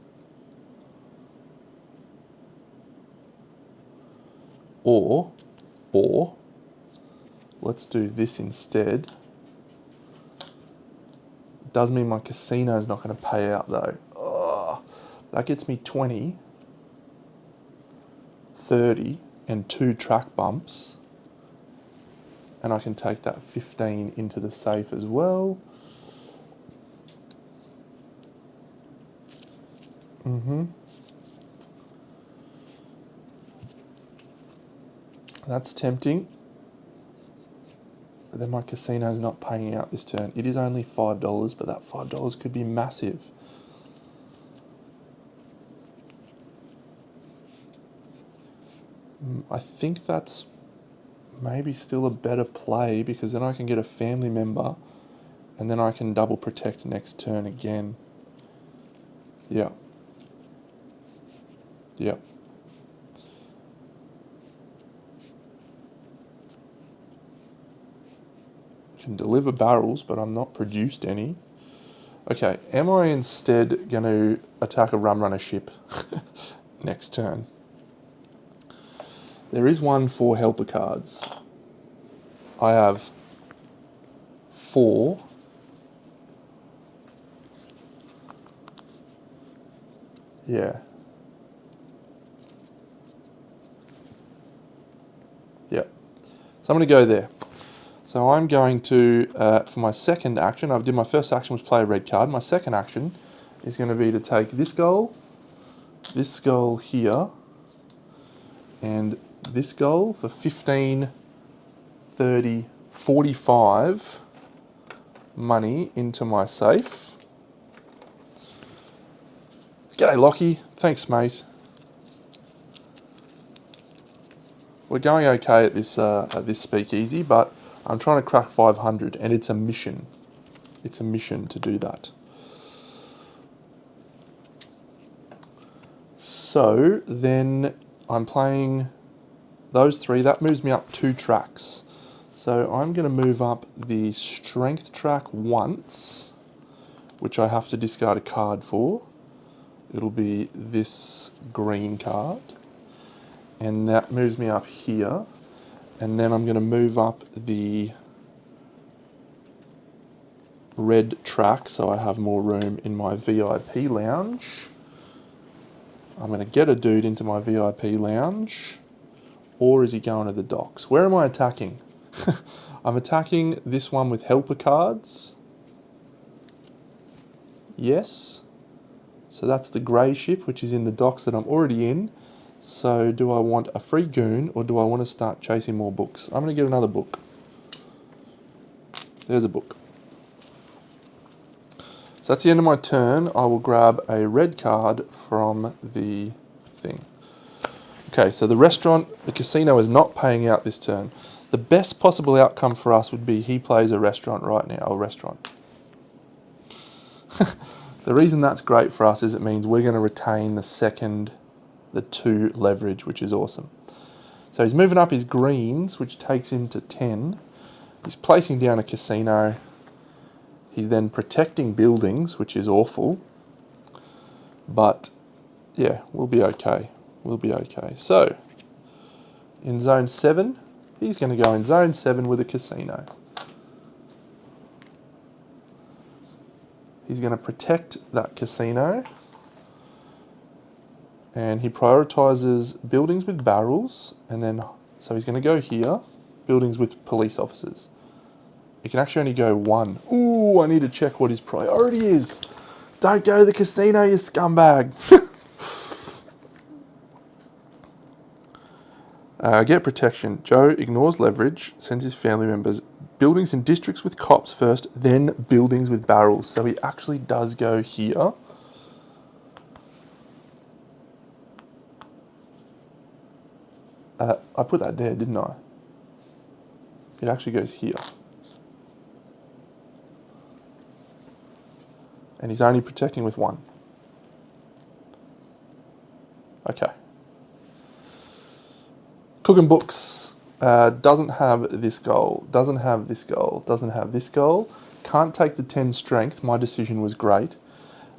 Speaker 1: Or, let's do this instead. Does mean my casino's not going to pay out though. Oh, that gets me 20, 30, and 2 track bumps. And I can take that 15 into the safe as well. That's tempting. But then my casino's not paying out this turn. It is only $5, but that $5 could be massive. I think that's maybe still a better play, because then I can get a family member and then I can double protect next turn again. Yeah. Yeah. Can deliver barrels, but I'm not produced any. Okay, am I instead going to attack a rum runner ship next turn? There is one for helper cards. I have 4. Yeah. Yeah. So I'm going to go there. So I'm going to, for my second action, my first action was play a red card. My second action is going to be to take this goal here, and this goal for 15, 30, 45 money into my safe. G'day, Lockie. Thanks, mate. We're going okay at this speakeasy, but I'm trying to crack 500, and it's a mission. It's a mission to do that. So then I'm playing those 3. That moves me up 2 tracks. So I'm going to move up the strength track once, which I have to discard a card for. It'll be this green card. And that moves me up here. And then I'm going to move up the red track so I have more room in my VIP lounge. I'm going to get a dude into my VIP lounge. Or is he going to the docks? Where am I attacking? I'm attacking this one with helper cards. Yes. So that's the grey ship, which is in the docks that I'm already in. So do I want a free goon, or do I want to start chasing more books? I'm going to get another book. There's a book. So that's the end of my turn. I will grab a red card from the thing. Okay, so the casino is not paying out this turn. The best possible outcome for us would be he plays a restaurant right now, a restaurant. The reason that's great for us is it means we're going to retain the 2 leverage, which is awesome. So he's moving up his greens, which takes him to 10. He's placing down a casino. He's then protecting buildings, which is awful. But yeah, we'll be okay. We'll be okay. So, in zone 7, he's going to go in zone 7 with a casino. He's going to protect that casino. And he prioritises buildings with barrels, and then, so he's going to go here, buildings with police officers. He can actually only go 1. Ooh, I need to check what his priority is. Don't go to the casino, you scumbag. Get protection. Joe ignores leverage, sends his family members. Buildings in districts with cops first, then buildings with barrels. So he actually does go here. I put that there, didn't I? It actually goes here. And he's only protecting with 1. Okay. Cooking Books doesn't have this goal, doesn't have this goal, doesn't have this goal. Can't take the 10 strength, my decision was great.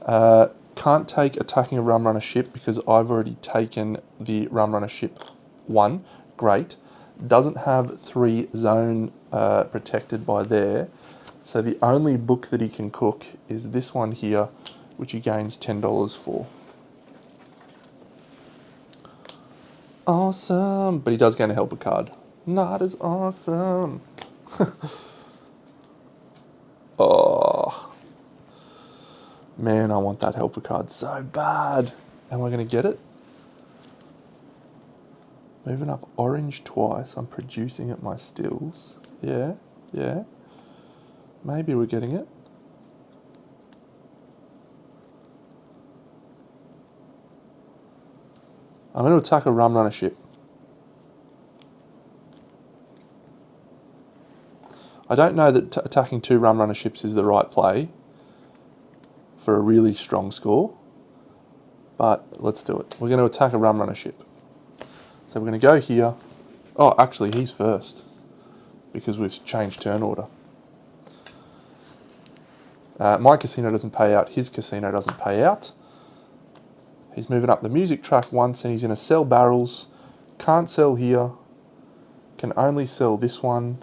Speaker 1: Can't take attacking a rum runner ship because I've already taken the rum runner ship 1, great. Doesn't have 3 zone protected by there. So the only book that he can cook is this one here, which he gains $10 for. Awesome, but he does gain a helper card. Not as awesome. Oh, man, I want that helper card so bad. Am I going to get it? Moving up orange twice. I'm producing at my stills. Yeah, yeah. Maybe we're getting it. I'm going to attack a rum runner ship. I don't know that attacking 2 rum runner ships is the right play for a really strong score, but let's do it. We're going to attack a rum runner ship. So we're going to go here. Oh, actually, he's first because we've changed turn order. My casino doesn't pay out. His casino doesn't pay out. He's moving up the music track once, and he's going to sell barrels. Can't sell here. Can only sell this one,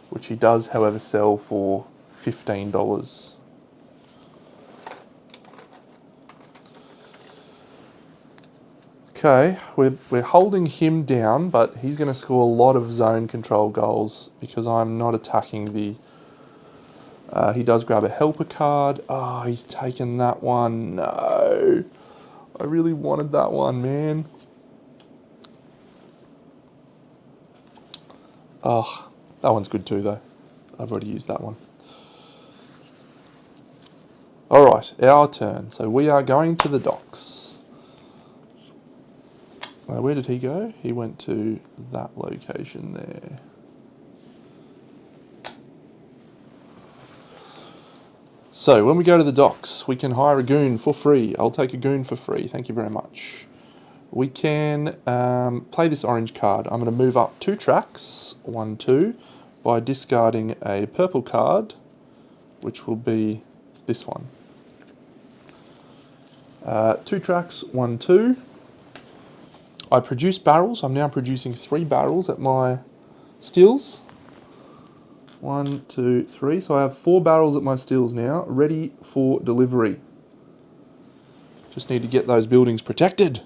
Speaker 1: which he does, however, sell for $15. Okay, we're holding him down, but he's going to score a lot of zone control goals because I'm not attacking the... he does grab a helper card. Oh, he's taken that one. No. I really wanted that one, man. Oh, that one's good too, though. I've already used that one. All right, our turn. So we are going to the docks. Where did he go? He went to that location there. So when we go to the docks, we can hire a goon for free. I'll take a goon for free. Thank you very much. We can play this orange card. I'm going to move up 2 tracks, 1, 2, by discarding a purple card, which will be this one. 2 tracks, 1, 2. I produce barrels. I'm now producing 3 barrels at my stills. 1, 2, 3. So I have 4 barrels at my stills now, ready for delivery. Just need to get those buildings protected.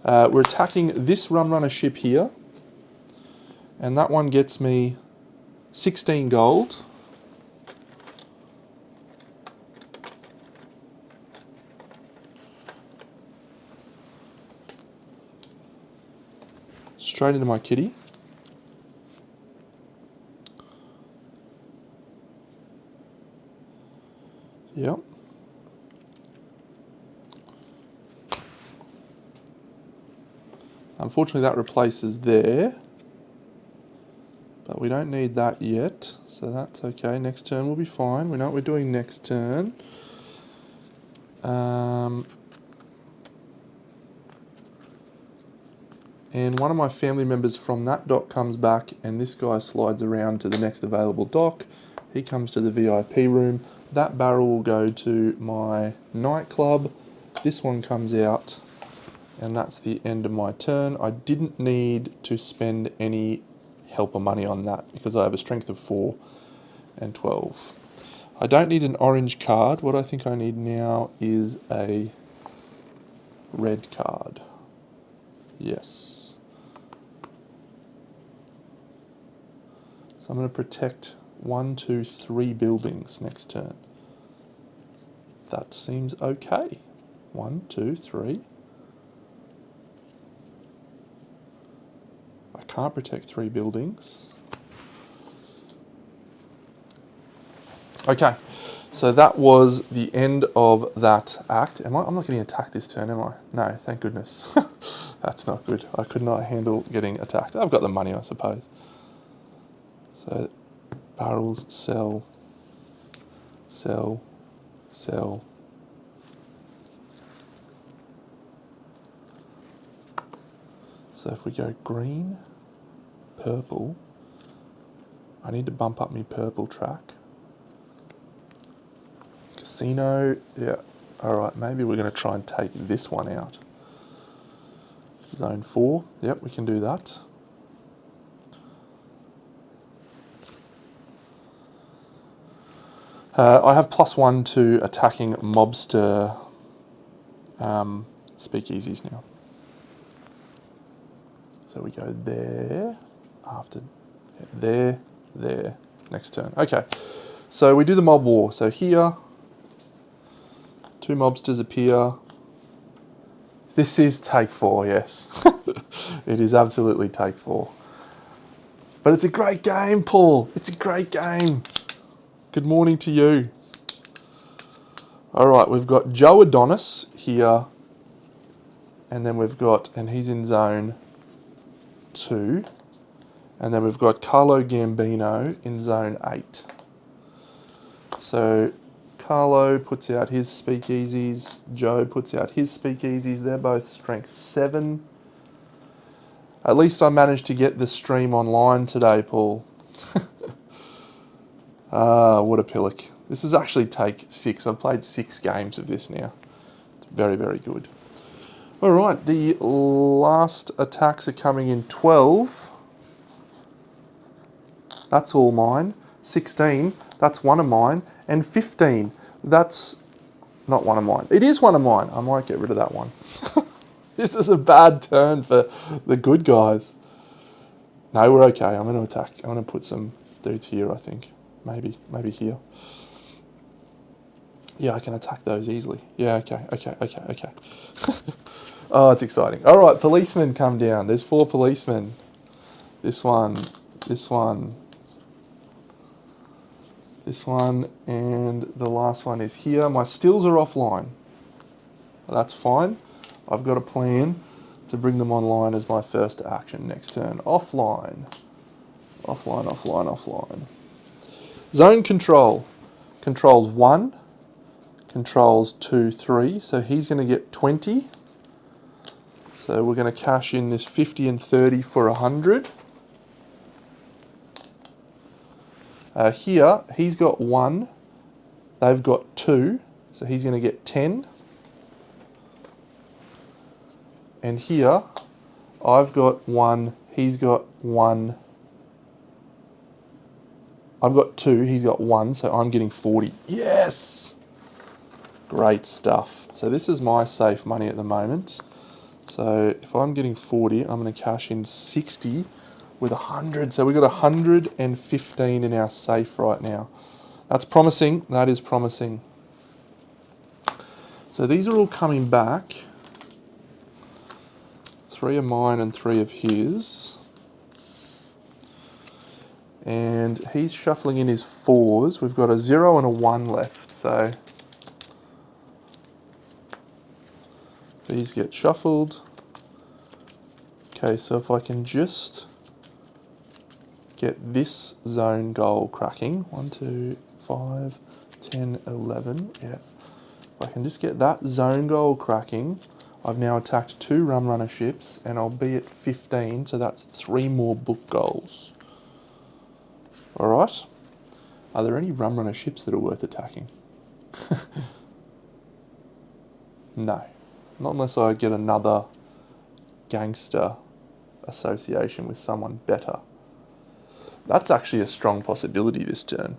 Speaker 1: We're attacking this rum runner ship here, and that one gets me 16 gold. Straight into my kitty. Yep. Unfortunately, that replaces there, but we don't need that yet, so that's okay. Next turn will be fine. We know what we're doing next turn. And one of my family members from that dock comes back, and this guy slides around to the next available dock, He comes to the VIP room. That barrel will go to my nightclub. This one comes out, and that's the end of my turn. I didn't need to spend any helper money on that because I have a strength of 4 and 12. I don't need an orange card. What I think I need now is a red card. Yes. So I'm going to protect 1, 2, 3 buildings next turn. That seems okay. 1, 2, 3. I can't protect 3 buildings. Okay, so that was the end of that act. I'm not getting attacked this turn, am I? No, thank goodness. That's not good. I could not handle getting attacked. I've got the money, I suppose. So, barrels, sell, sell, sell. So if we go green, purple, I need to bump up my purple track. Casino, yeah. Alright, maybe we're going to try and take this one out. Zone 4, yep, we can do that. I have +1 to attacking mobster speakeasies now. So we go there, after there, there, next turn. Okay, so we do the mob war. So here, 2 mobsters appear. This is take 4, yes. It is absolutely take 4. But it's a great game, Paul. It's a great game. Good morning to you. All right, we've got Joe Adonis here. And then we've got, and he's in zone 2. And then we've got Carlo Gambino in zone 8. So Carlo puts out his speakeasies. Joe puts out his speakeasies. They're both strength 7. At least I managed to get the stream online today, Paul. What a pillock. This is actually take 6. I've played 6 games of this now. It's very, very good. All right, the last attacks are coming in 12. That's all mine. 16, that's one of mine. And 15, that's not one of mine. It is one of mine. I might get rid of that one. This is a bad turn for the good guys. No, we're okay. I'm going to attack. I'm going to put some dudes here, I think. Maybe here. Yeah, I can attack those easily. Yeah, okay. Oh, it's exciting. All right, policemen come down. There's 4 policemen. This one, this one, this one, and the last one is here. My stills are offline. That's fine. I've got a plan to bring them online as my first action next turn. Offline. Offline, offline, offline. Zone control. Controls 1. Controls 2, 3. So he's going to get 20. So we're going to cash in this 50 and 30 for 100. Here, he's got 1. They've got 2. So he's going to get 10. And here, I've got 1. He's got 1. I've got 2. He's got 1. So I'm getting 40. Yes! Great stuff. So this is my safe money at the moment. So if I'm getting 40, I'm going to cash in 60 with 100. So we've got 115 in our safe right now. That's promising. That is promising. So these are all coming back. 3 of mine and 3 of his. And he's shuffling in his 4s. We've got a 0 and a 1 left. So these get shuffled. Okay, so if I can just get this zone goal cracking. 1, 2, 5, 10, 11. Yeah. If I can just get that zone goal cracking, I've now attacked 2 rum runner ships and I'll be at 15, so that's 3 more book goals. Alright. Are there any rum runner ships that are worth attacking? No. Not unless I get another gangster association with someone better. That's actually a strong possibility this turn.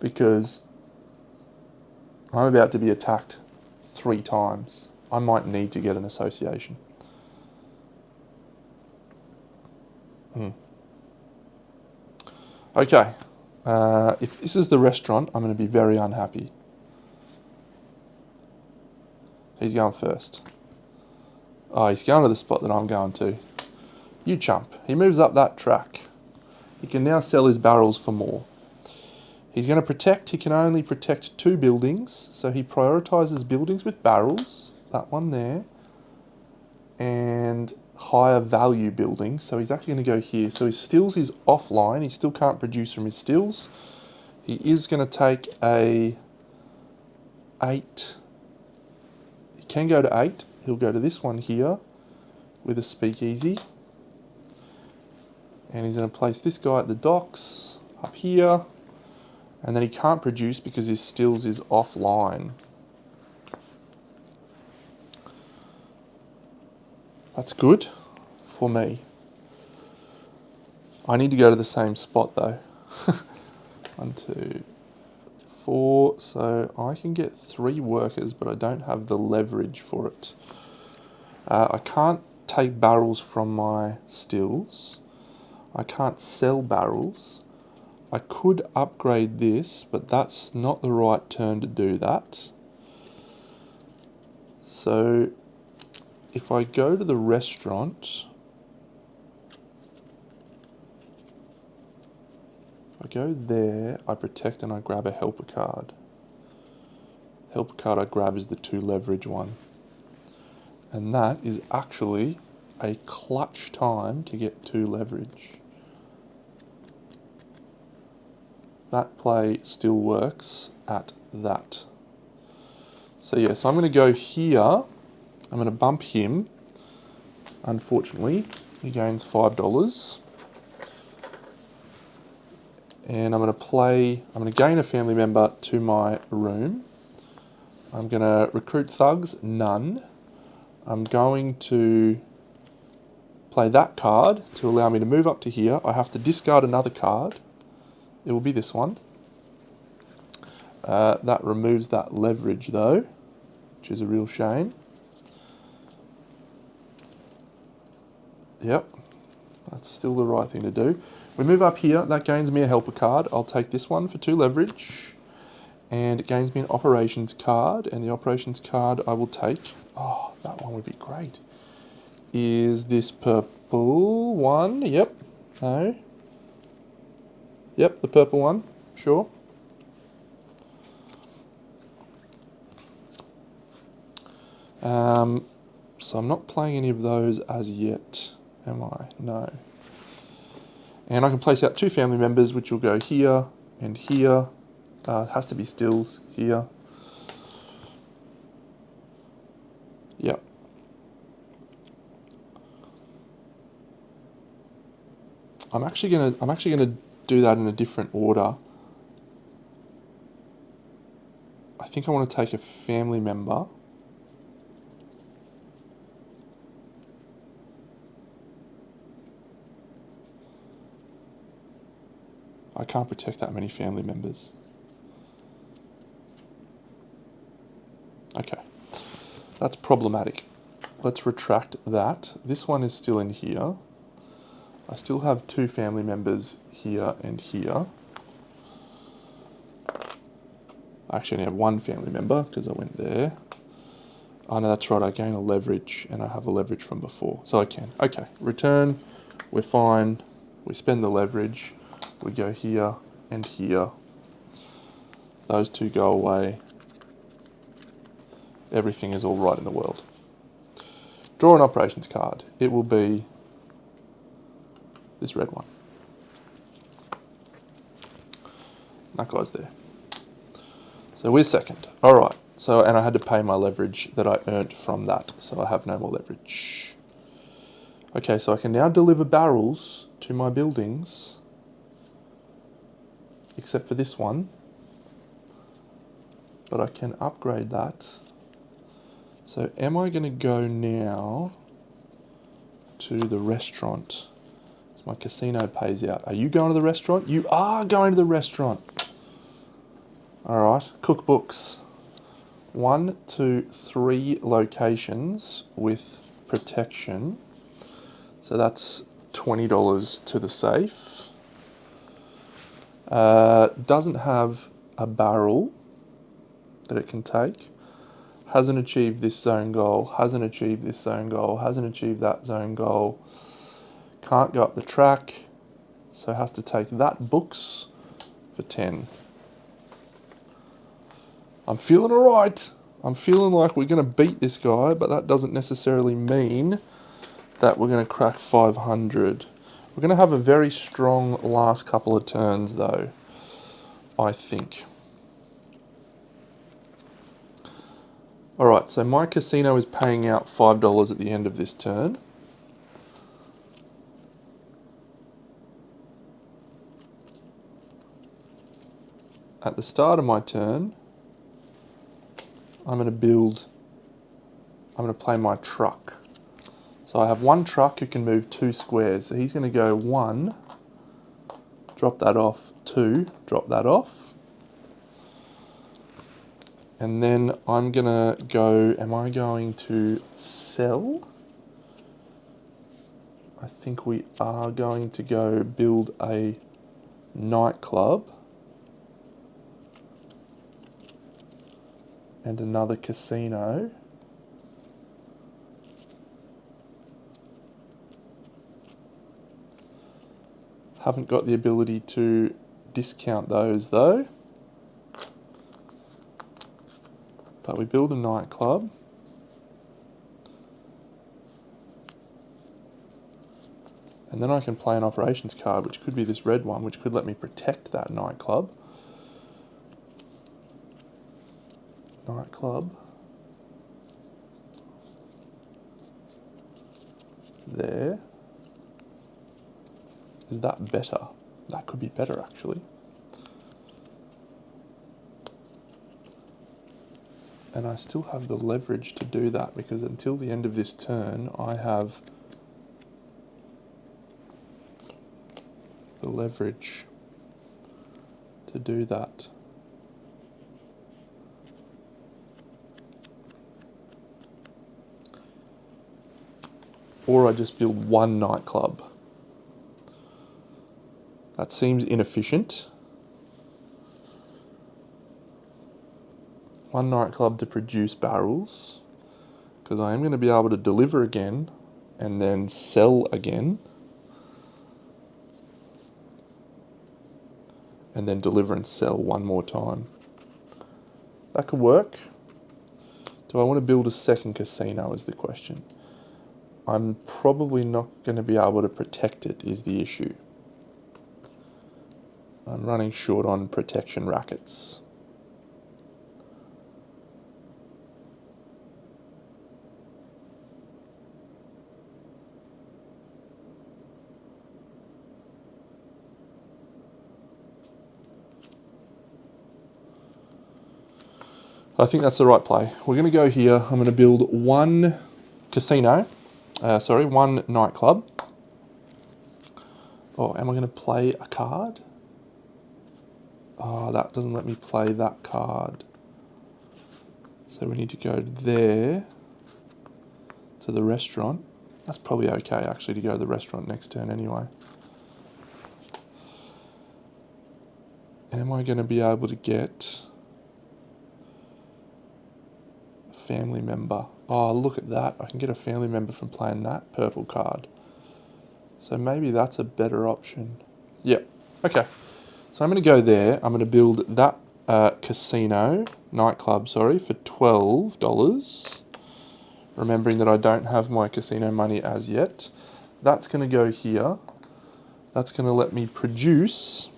Speaker 1: Because I'm about to be attacked 3 times. I might need to get an association. Okay. If this is the restaurant, I'm going to be very unhappy. He's going first. Oh, he's going to the spot that I'm going to. You chump. He moves up that track. He can now sell his barrels for more. He's going to protect. He can only protect 2 buildings. So he prioritises buildings with barrels. That one there. And higher value buildings. So he's actually going to go here. So his stills is offline. He still can't produce from his stills. He is going to take a 8. He can go to 8. He'll go to this one here with a Speakeasy. And he's going to place this guy at the docks up here. And then he can't produce because his stills is offline. That's good for me. I need to go to the same spot though. 1, 2, 4. So I can get 3 workers, but I don't have the leverage for it. I can't take barrels from my stills. I can't sell barrels. I could upgrade this, but that's not the right turn to do that. So if I go to the restaurant, I go there, I protect and I grab a helper card. Helper card I grab is the 2 leverage one. And that is actually a clutch time to get 2 leverage. That play still works at that. So yeah, so I'm going to go here. I'm going to bump him. Unfortunately, he gains $5. And I'm going to gain a family member to my room. I'm going to recruit thugs, none. I'm going to play that card to allow me to move up to here. I have to discard another card. It will be this one. That removes that leverage though, which is a real shame. Yep, that's still the right thing to do. We move up here, that gains me a helper card. I'll take this one for 2 leverage. And it gains me an operations card, and the operations card I will take, oh, that one would be great, is this purple one. Yep, no. Yep, the purple one, sure. So I'm not playing any of those as yet, am I? No. And I can place out 2 family members, which will go here and here. It has to be stills here. Yep. I'm actually gonna do that in a different order. I think I want to take a family member. I can't protect that many family members. Okay, that's problematic. Let's retract that. This one is still in here. I still have 2 family members here and here. I actually only have 1 family member because I went there. Oh no, that's right, I gain a leverage and I have a leverage from before, so I can. Okay, return, we're fine. We spend the leverage. We go here and here. Those 2 go away. Everything is all right in the world. Draw an operations card. It will be this red one. That guy's there. So we're second. All right. So, and I had to pay my leverage that I earned from that. So I have no more leverage. Okay, so I can now deliver barrels to my buildings except for this one. But I can upgrade that. So am I going to go now to the restaurant? So my casino pays out. Are you going to the restaurant? You are going to the restaurant. All right, cookbooks. 1, 2, 3 locations with protection. So that's $20 to the safe. Doesn't have a barrel that it can take. Hasn't achieved this zone goal. Hasn't achieved this zone goal. Hasn't achieved that zone goal. Can't go up the track. So has to take that books for 10. I'm feeling alright. I'm feeling like we're going to beat this guy, but that doesn't necessarily mean that we're going to crack 500. We're going to have a very strong last couple of turns though, I think. Alright, so my casino is paying out $5 at the end of this turn. At the start of my turn, I'm going to play my truck. So I have one truck who can move 2 squares. So he's going to go 1, drop that off, 2, drop that off. And then I'm going to go, am I going to sell? I think we are going to go build a nightclub. And another casino. Haven't got the ability to discount those though. But we build a nightclub. And then I can play an operations card, which could be this red one, which could let me protect that nightclub. Nightclub. There. Is that better? That could be better actually. And I still have the leverage to do that because until the end of this turn I have the leverage to do that. Or I just build one nightclub. That seems inefficient. One nightclub to produce barrels, because I am going to be able to deliver again and then sell again. And then deliver and sell one more time. That could work. Do I want to build a second casino is the question. I'm probably not going to be able to protect it is the issue. I'm running short on protection rackets. I think that's the right play. We're going to go here. I'm going to build one casino. One nightclub. Oh, am I going to play a card? Oh, that doesn't let me play that card. So we need to go there to the restaurant. That's probably okay actually to go to the restaurant next turn anyway. Am I going to be able to get a family member? Oh, look at that. I can get a family member from playing that purple card. So maybe that's a better option. Yep. Okay. So I'm going to go there. I'm going to build that nightclub, for $12. Remembering that I don't have my casino money as yet. That's going to go here. That's going to let me produce.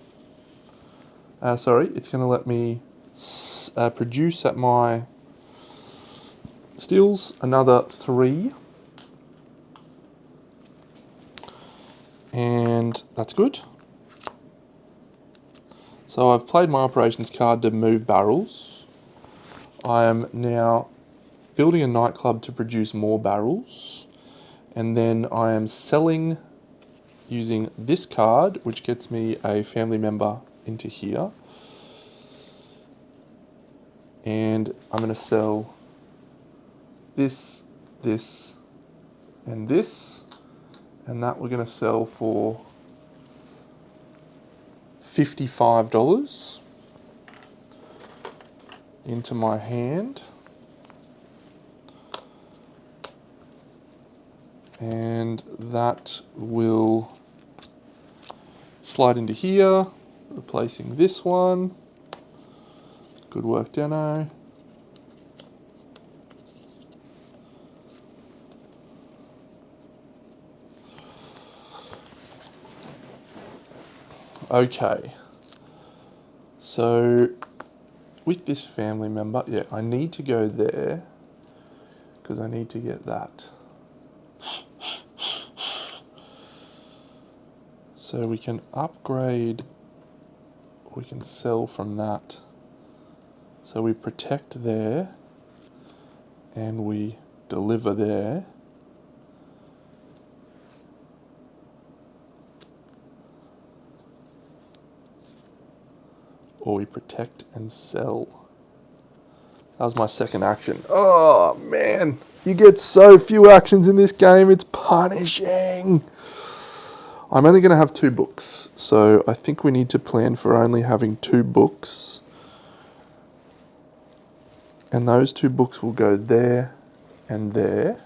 Speaker 1: It's going to let me produce at my steals another 3. And that's good. So I've played my operations card to move barrels. I am now building a nightclub to produce more barrels. And then I am selling using this card, which gets me a family member into here. And I'm going to sell this, this, and this. And that we're going to sell for $55 into my hand. And that will slide into here, replacing this one. Good work, Deno. Okay. So with this family member, yeah, I need to go there because I need to get that. So we can upgrade, we can sell from that. So we protect there and we deliver there. Or we protect and sell. That was my second action. Oh man, you get so few actions in this game, it's punishing. I'm only going to have 2 books, so I think we need to plan for only having 2 books. And those 2 books will go there and there.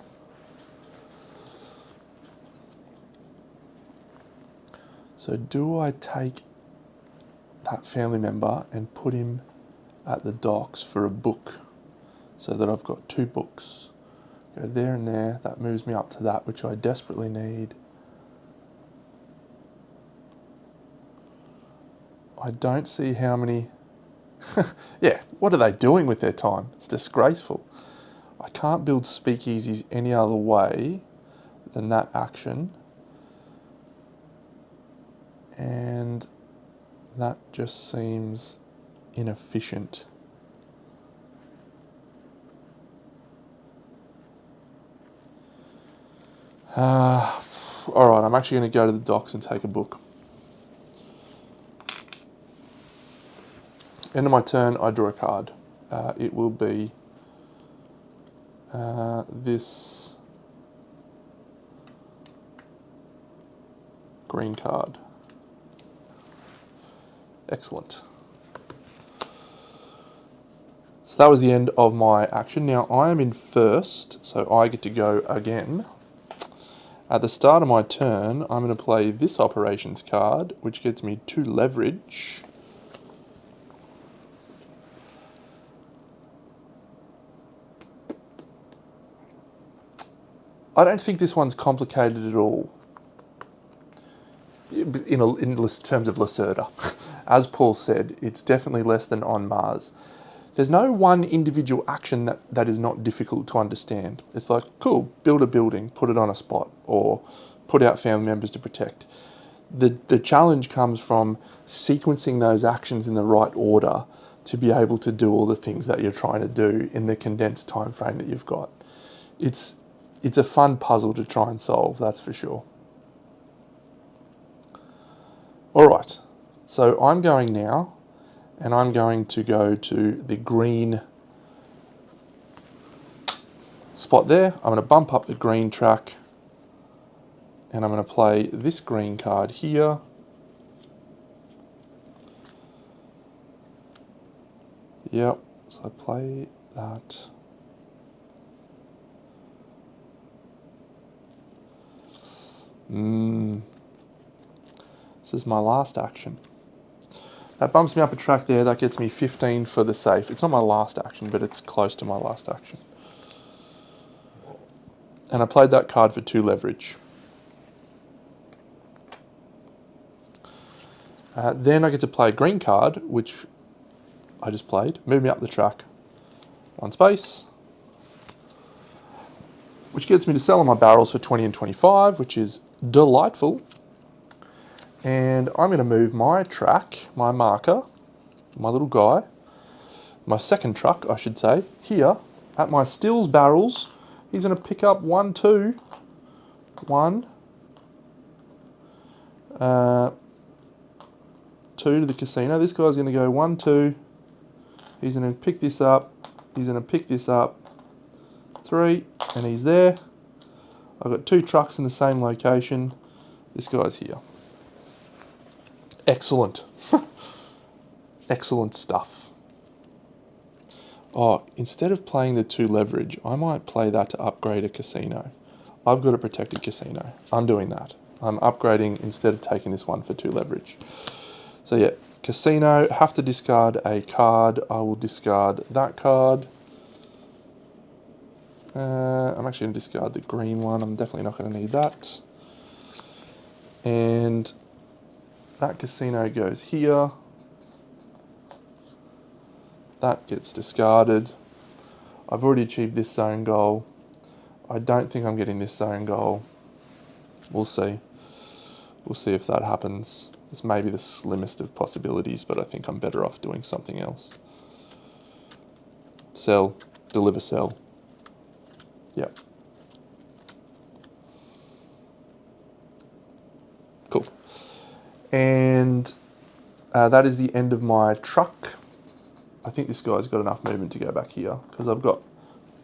Speaker 1: So do I take that family member and put him at the docks for a book so that I've got 2 books? Go there and there, that moves me up to that which I desperately need. I don't see how many... yeah, what are they doing with their time? It's disgraceful. I can't build speakeasies any other way than that action. And that just seems inefficient. Alright, I'm actually going to go to the docks and take a book. End of my turn, I draw a card. It will be this green card. Excellent. So that was the end of my action. Now I am in first, so I get to go again. At the start of my turn, I'm going to play this operations card, which gets me 2 leverage. I don't think this one's complicated at all in terms of Lacerda. As Paul said, it's definitely less than on Mars. There's no one individual action that is not difficult to understand. It's like, cool, build a building, put it on a spot, or put out family members to protect. The challenge comes from sequencing those actions in the right order to be able to do all the things that you're trying to do in the condensed time frame that you've got. It's a fun puzzle to try and solve, that's for sure. All right, so I'm going now, and I'm going to go to the green spot there. I'm going to bump up the green track, and I'm going to play this green card here. Yep, so I play that. This is my last action. That bumps me up a track there. That gets me 15 for the safe. It's not my last action, but it's close to my last action. And I played that card for 2 leverage. Then I get to play a green card, which I just played. Move me up the track 1 space. Which gets me to sell on my barrels for 20 and 25, which is delightful. And I'm going to move my track, my marker, my little guy, my second truck, I should say, here at my stills barrels, he's going to pick up 1, 2, 1, 2 to the casino. This guy's going to go 1, 2. He's going to pick this up. He's going to pick this up. 3, and he's there. I've got 2 trucks in the same location. This guy's here. Excellent. Excellent stuff. Oh, instead of playing the 2 leverage, I might play that to upgrade a casino. I've got a protected casino. I'm doing that. I'm upgrading instead of taking this one for 2 leverage. So yeah, casino, have to discard a card. I will discard that card. I'm actually going to discard the green one. I'm definitely not going to need that. And that casino goes here. That gets discarded. I've already achieved this zone goal. I don't think I'm getting this zone goal. We'll see. We'll see if that happens. This may be the slimmest of possibilities, but I think I'm better off doing something else. Sell, deliver, sell. Yep. Cool. And that is the end of my truck. I think this guy's got enough movement to go back here because I've got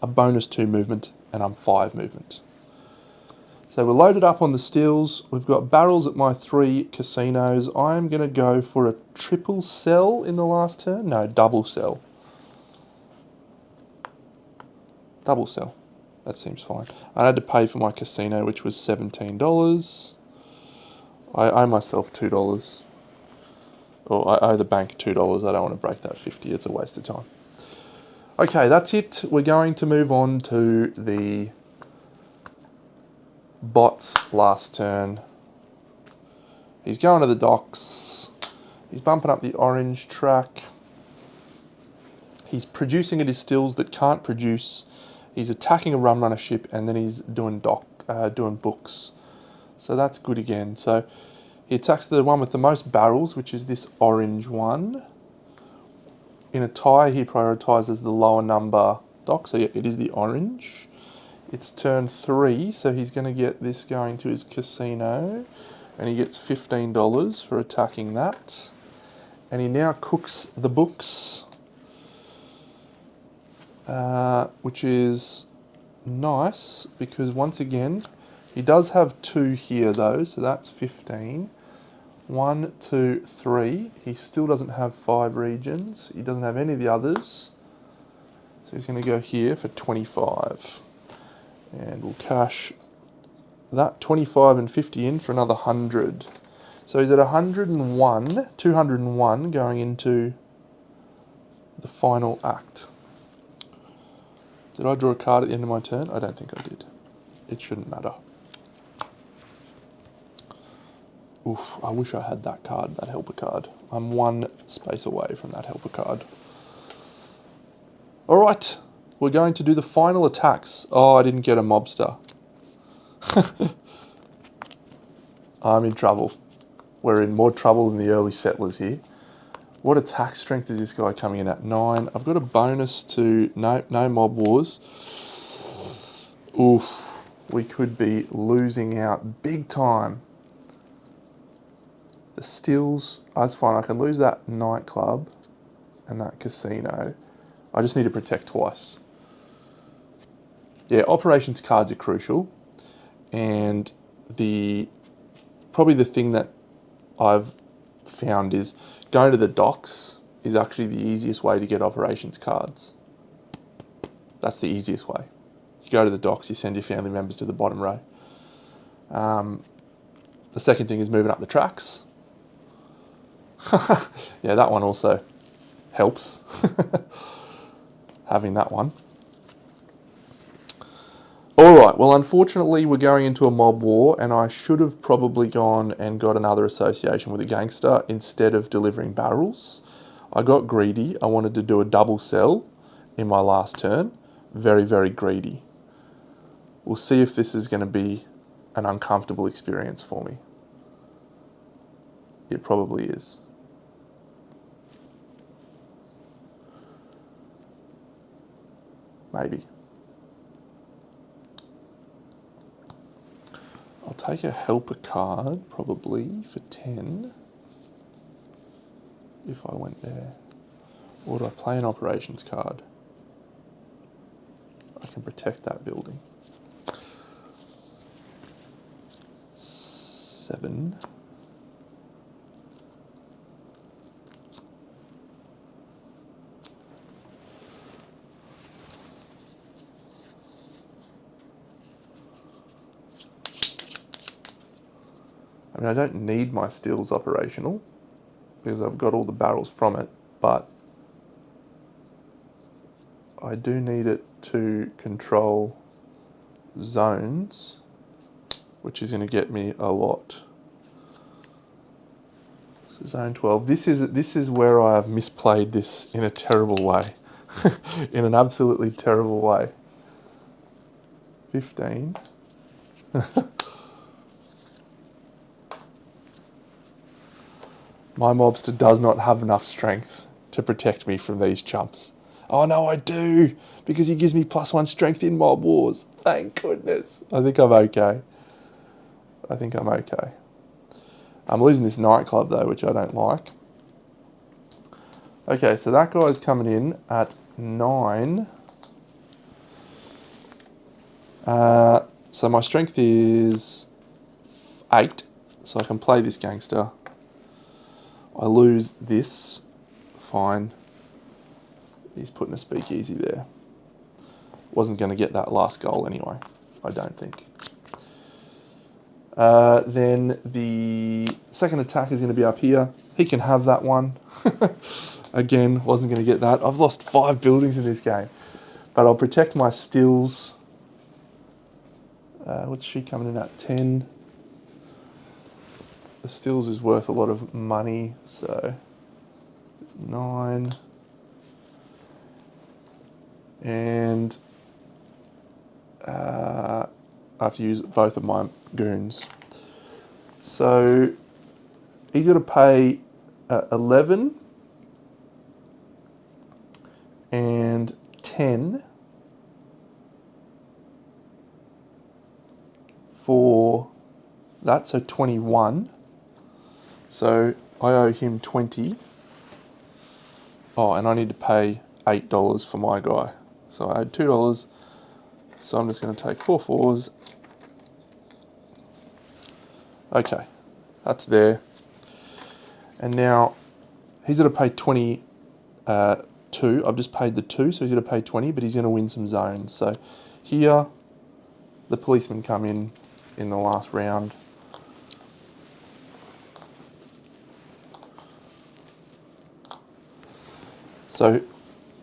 Speaker 1: a bonus 2 movement and I'm 5 movement. So we're loaded up on the stills. We've got barrels at my 3 casinos. I'm going to go for a triple sell in the last turn. No, double sell. Double sell. That seems fine. I had to pay for my casino, which was $17. I owe myself $2. Or I owe the bank $2. I don't want to break that 50. It's a waste of time. Okay, that's it. We're going to move on to the bot's last turn. He's going to the docks. He's bumping up the orange track. He's producing at his stills that can't produce. He's attacking a rum runner ship, and then he's doing books. So that's good again. So he attacks the one with the most barrels, which is this orange one. In a tie, he prioritises the lower number dock. So yeah, it is the orange. It's turn 3, so he's going to get this going to his casino. And he gets $15 for attacking that. And he now cooks the books, which is nice because once again, he does have 2 here though, so that's 15. 1, 2, 3. He still doesn't have 5 regions. He doesn't have any of the others. So he's going to go here for 25. And we'll cash that 25 and 50 in for another 100. So he's at 101, 201 going into the final act. Did I draw a card at the end of my turn? I don't think I did. It shouldn't matter. Oof, I wish I had that card, that helper card. I'm 1 space away from that helper card. All right, we're going to do the final attacks. Oh, I didn't get a mobster. I'm in trouble. We're in more trouble than the early settlers here. What attack strength is this guy coming in at? 9. I've got a bonus to... No mob wars. Oof. We could be losing out big time. The stills... Oh, that's fine. I can lose that nightclub and that casino. I just need to protect twice. Yeah, operations cards are crucial. And probably the thing that I've found is going to the docks is actually the easiest way to get operations cards. That's the easiest way. You go to the docks, you send your family members to the bottom row. The second thing is moving up the tracks. Yeah, that one also helps. Having that one. Alright, well unfortunately we're going into a mob war and I should have probably gone and got another association with a gangster instead of delivering barrels. I got greedy. I wanted to do a double sell in my last turn. Very, very greedy. We'll see if this is going to be an uncomfortable experience for me. It probably is. Maybe. I'll take a helper card, probably, for 10. If I went there. Or do I play an operations card? I can protect that building. 7. I mean, I don't need my stills operational because I've got all the barrels from it, but I do need it to control zones, which is going to get me a lot. So zone 12. This is where I have misplayed this in a terrible way, in an absolutely terrible way. 15. My mobster does not have enough strength to protect me from these chumps. Oh no, I do, because he gives me +1 strength in mob wars. Thank goodness. I think I'm okay. I'm losing this nightclub though, which I don't like. Okay, so that guy's coming in at 9. So my strength is 8, so I can play this gangster. I lose this, fine. He's putting a speakeasy there. Wasn't going to get that last goal anyway, I don't think. Then the second attack is going to be up here. He can have that one. Again, wasn't going to get that. I've lost 5 buildings in this game. But I'll protect my stills. What's she coming in at? 10. The stills is worth a lot of money, so it's 9. And I have to use both of my goons. So he's going to pay 11 and 10 for that, so 21. So I owe him 20. Oh, and I need to pay $8 for my guy. So I had $2. So I'm just going to take 4 4s. Okay, that's there. And now he's going to pay 22. I've just paid the 2, so he's going to pay 20, but he's going to win some zones. So here, the policemen come in the last round. So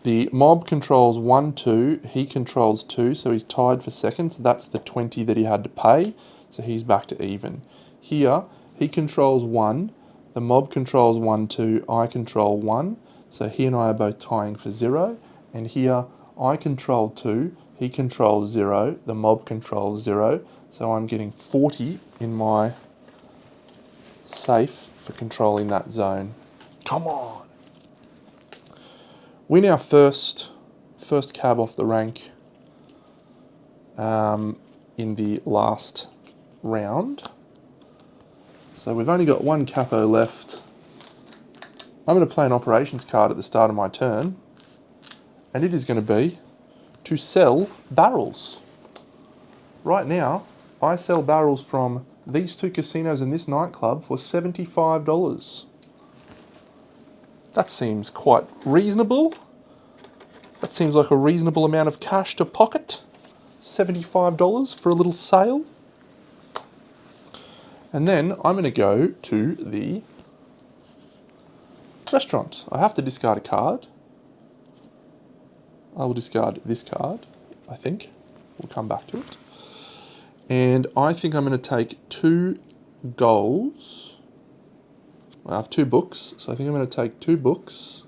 Speaker 1: the mob controls 1, 2, he controls 2, so he's tied for second. So that's the 20 that he had to pay, so he's back to even. Here, he controls 1, the mob controls 1, 2, I control 1, so he and I are both tying for 0. And here, I control 2, he controls 0, the mob controls 0, so I'm getting 40 in my safe for controlling that zone. Come on! Win our first cab off the rank in the last round. So we've only got 1 capo left. I'm going to play an operations card at the start of my turn, and it is going to be to sell barrels. Right now, I sell barrels from these 2 casinos and this nightclub for $75. That seems quite reasonable. That seems like a reasonable amount of cash to pocket. $75 for a little sale. And then I'm going to go to the restaurant. I have to discard a card. I will discard this card, I think. We'll come back to it. And I think I'm going to take 2 goals. I have 2 books, so I think I'm going to take 2 books.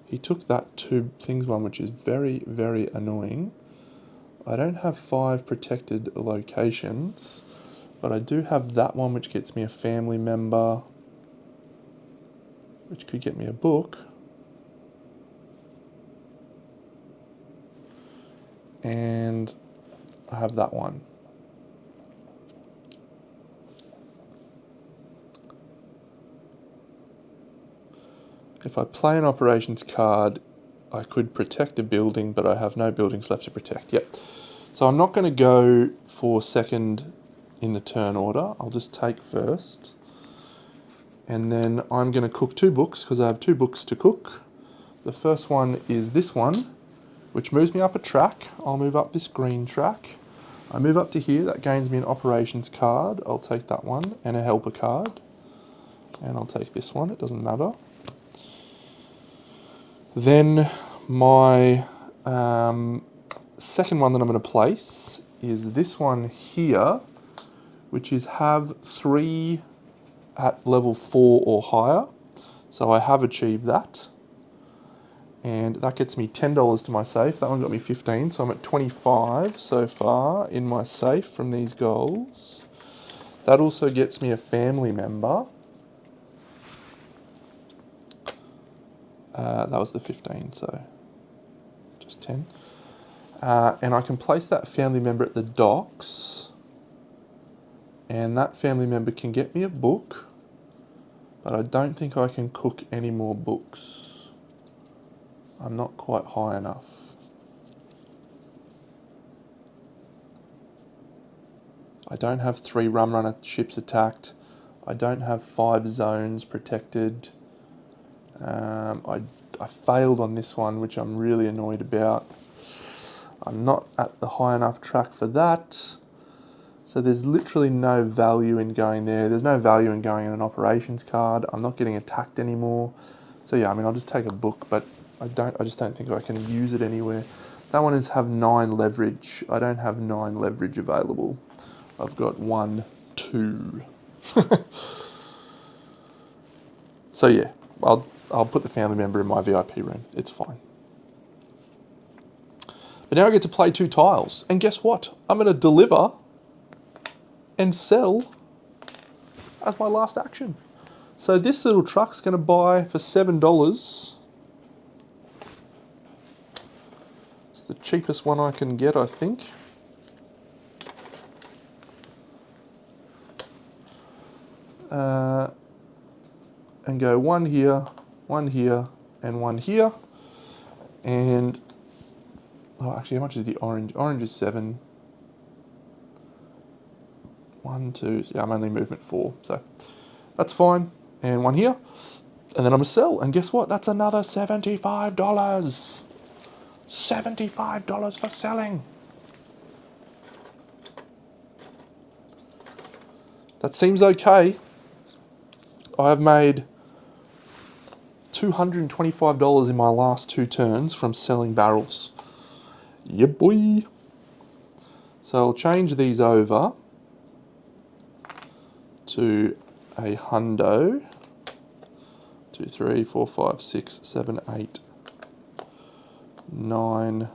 Speaker 1: He took that 2 things one, which is very, very annoying. I don't have 5 protected locations, but I do have that one, which gets me a family member, which could get me a book. and I have that one. If I play an operations card, I could protect a building, but I have no buildings left to protect. Yep. So I'm not going to go for second in the turn order. I'll just take first. And then I'm going to cook 2 books because I have 2 books to cook. The first one is this one, which moves me up a track. I'll move up this green track. I move up to here. That gains me an operations card. I'll take that one and a helper card. And I'll take this one. It doesn't matter. Then my second one that I'm going to place is this one here, which is have 3 at level 4 or higher. So I have achieved that. And that gets me $10 to my safe. That one got me 15, so I'm at 25 so far in my safe from these goals. That also gets me a family member. That was the 15, so just 10. And I can place that family member at the docks. And that family member can get me a book. But I don't think I can cook any more books. I'm not quite high enough. I don't have 3 rum runner ships attacked. I don't have 5 zones protected. I failed on this one, which I'm really annoyed about. I'm not at the high enough track for that. So there's literally no value in going there. There's no value in going in an operations card. I'm not getting attacked anymore. So yeah, I mean, I'll just take a book, but I just don't think I can use it anywhere. That one is have 9 leverage. I don't have 9 leverage available. I've got 1, 2. So yeah, I'll put the family member in my VIP room. It's fine. But now I get to play 2 tiles. And guess what? I'm going to deliver and sell as my last action. So this little truck's going to buy for $7. It's the cheapest one I can get, I think. And go 1 here, 1 here, and 1 here. And, oh, actually, how much is the orange? Orange is 7. 1, 2, yeah, I'm only movement 4, so that's fine. And 1 here, and then I'm gonna sell. And guess what? That's another $75. $75 for selling. That seems okay. I have made $225 in my last 2 turns from selling barrels. Yeah, boy. So I'll change these over to a hundo. 2, 3, 4, 5, 6, 7, 8, 9,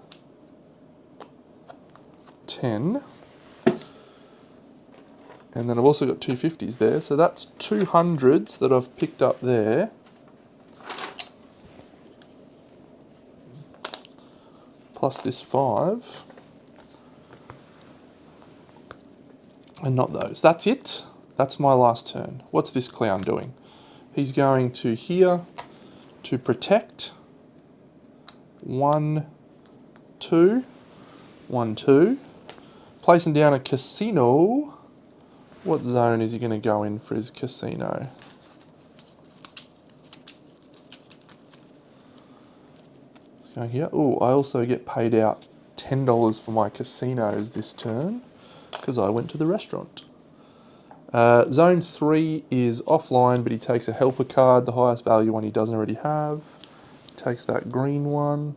Speaker 1: 10. And then I've also got 250s there. So that's 200s that I've picked up there. Plus this 5. And not those. That's it. That's my last turn. What's this clown doing? He's going to here to protect. 1, 2. 1, 2. Placing down a casino. What zone is he going to go in for his casino? He's going here. Oh, I also get paid out $10 for my casinos this turn because I went to the restaurant. Zone 3 is offline, but he takes a helper card, the highest value one he doesn't already have. He takes that green one.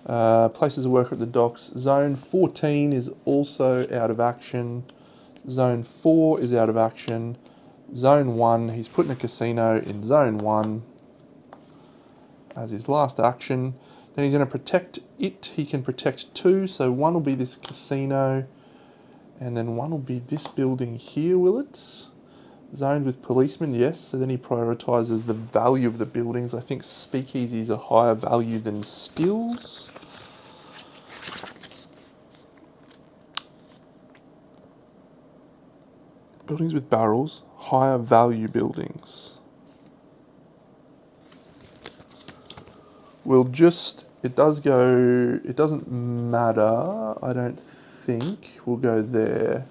Speaker 1: Places a worker at the docks. Zone 14 is also out of action. Zone 4 is out of action. Zone 1, he's putting a casino in Zone 1 as his last action. Then he's going to protect it. He can protect 2, so 1 will be this casino, and then 1 will be this building here, will it? Zoned with policemen, yes. So then he prioritises the value of the buildings. I think Speakeasy is a higher value than Stills. Buildings with barrels, higher value buildings. We'll just, it doesn't matter, I don't think. We'll go there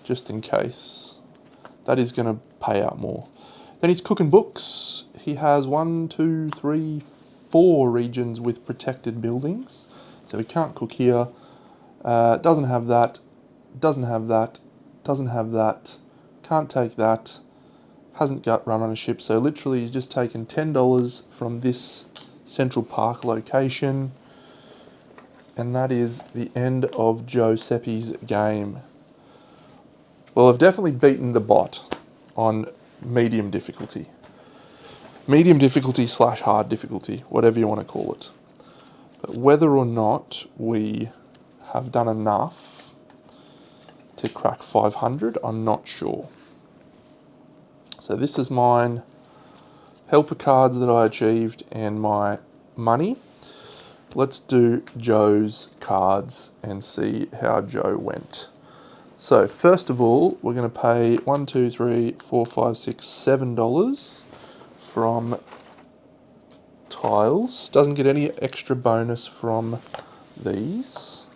Speaker 1: just in case. That is going to pay out more. Then he's cooking books. He has 1, 2, 3, 4 regions with protected buildings. So he can't cook here. Doesn't have that. Doesn't have that. Doesn't have that. Can't take that. Hasn't got run on a ship. So literally he's just taken $10 from this Central Park location. And that is the end of Giuseppe's game. Well, I've definitely beaten the bot on medium difficulty. Medium difficulty / hard difficulty, whatever you want to call it. But whether or not we have done enough to crack 500, I'm not sure. So this is mine, helper cards that I achieved and my money. Let's do Joe's cards and see how Joe went. So first of all, we're going to pay $1, 2, 3, 4, 5, 6, $7 from tiles. Doesn't get any extra bonus from these.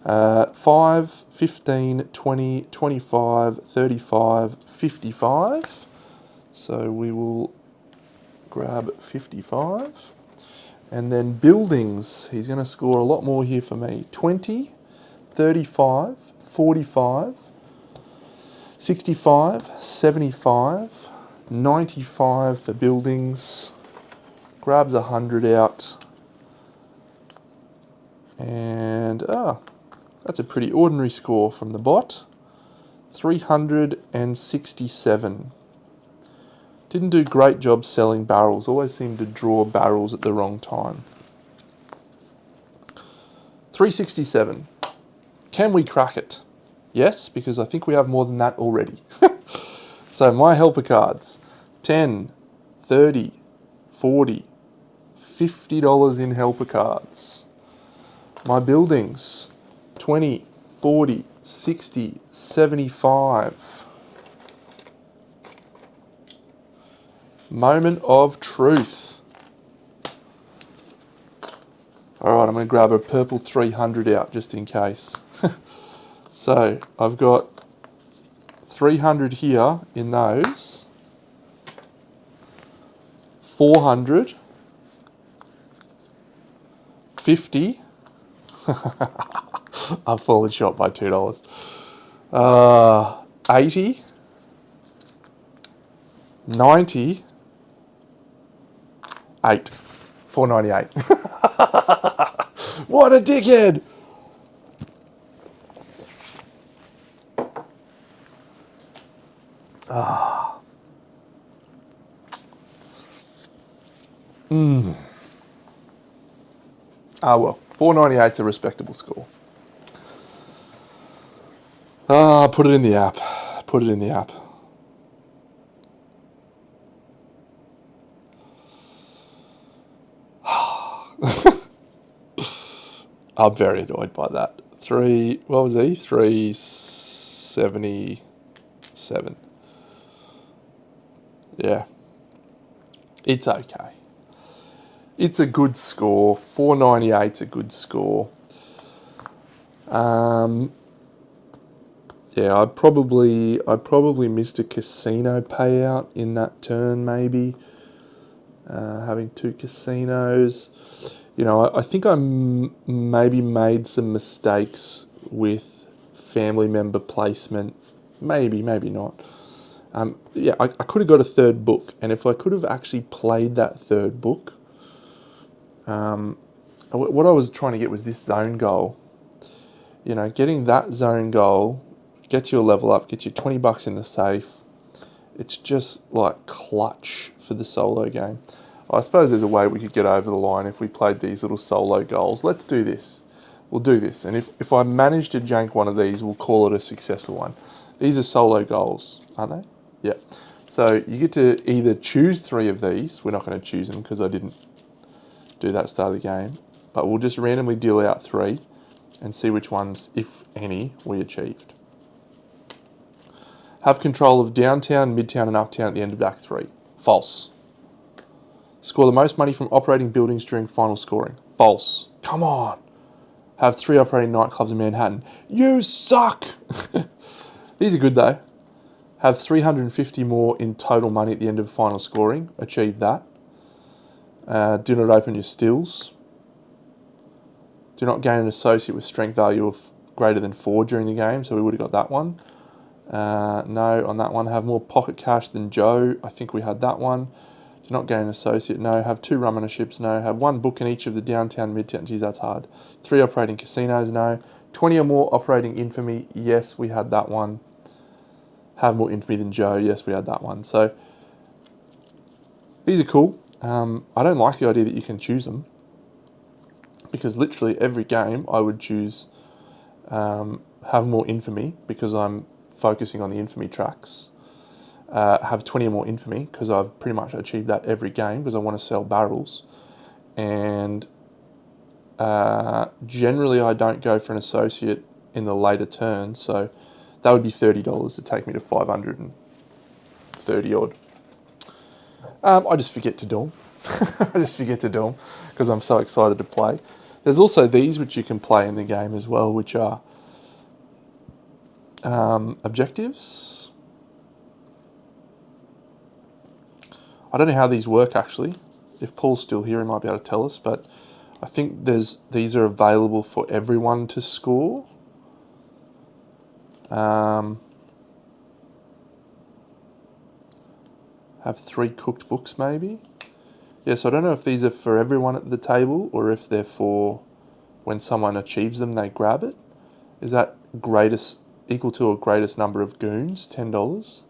Speaker 1: 5, 15, 20, 25, 35, 55. So we will grab 55. And then buildings, he's going to score a lot more here for me. 20, 35, 45, 65, 75, 95 for buildings, grabs 100 out, and that's a pretty ordinary score from the bot, 367. Didn't do a great job selling barrels, always seemed to draw barrels at the wrong time. 367. Can we crack it? Yes, because I think we have more than that already. So my helper cards, 10, 30, 40, $50 in helper cards. My buildings, 20, 40, 60, 75. Moment of truth. All right, I'm going to grab a purple 300 out just in case. So I've got 300 here in those, 400, 50. I've fallen short by $2. 80, 90, 8, 498. What a dickhead! Well, 498's a respectable score. Put it in the app. Put it in the app. I'm very annoyed by that. What was he? 377. Yeah. It's okay. It's a good score. 498's a good score. Yeah, I probably missed a casino payout in that turn, maybe. Having 2 casinos. You know, I think I maybe made some mistakes with family member placement. Maybe not. Yeah, I could have got a third book, and if I could have actually played that third book, what I was trying to get was this zone goal. You know, getting that zone goal gets you a level up, gets you $20 in the safe. It's just like clutch for the solo game. I suppose there's a way we could get over the line if we played these little solo goals. Let's do this. We'll do this. And if I manage to jank one of these, we'll call it a successful one. These are solo goals, aren't they? Yeah. So you get to either choose 3 of these. We're not going to choose them because I didn't do that at the start of the game. But we'll just randomly deal out 3 and see which ones, if any, we achieved. Have control of downtown, midtown and uptown at the end of Act 3. False. Score the most money from operating buildings during final scoring. False. Come on. Have 3 operating nightclubs in Manhattan. You suck! These are good though. Have 350 more in total money at the end of final scoring. Achieve that. Do not open your stills. Do not gain an associate with strength value of greater than 4 during the game, so we would have got that one. No, on that one. Have more pocket cash than Joe. I think we had that one. Do not gain an associate. No. Have 2 rum ownerships. No. Have 1 book in each of the downtown, midtown. Geez, that's hard. 3 operating casinos. No. 20 or more operating infamy. Yes, we had that one. Have more infamy than Joe. Yes, we had that one. So these are cool. I don't like the idea that you can choose them, because literally every game I would choose have more infamy because I'm focusing on the infamy tracks. Have 20 or more infamy because I've pretty much achieved that every game because I want to sell barrels. And generally I don't go for an associate in the later turns, so that would be $30 to take me to 530 odd. I just forget to do them. I just forget to do them because I'm so excited to play. There's also these which you can play in the game as well, which are objectives. I don't know how these work actually. If Paul's still here, he might be able to tell us, but I think these are available for everyone to score. Have 3 cooked books maybe. Yes, I don't know if these are for everyone at the table or if they're for when someone achieves them, they grab it. Is that equal to a greatest number of goons, $10?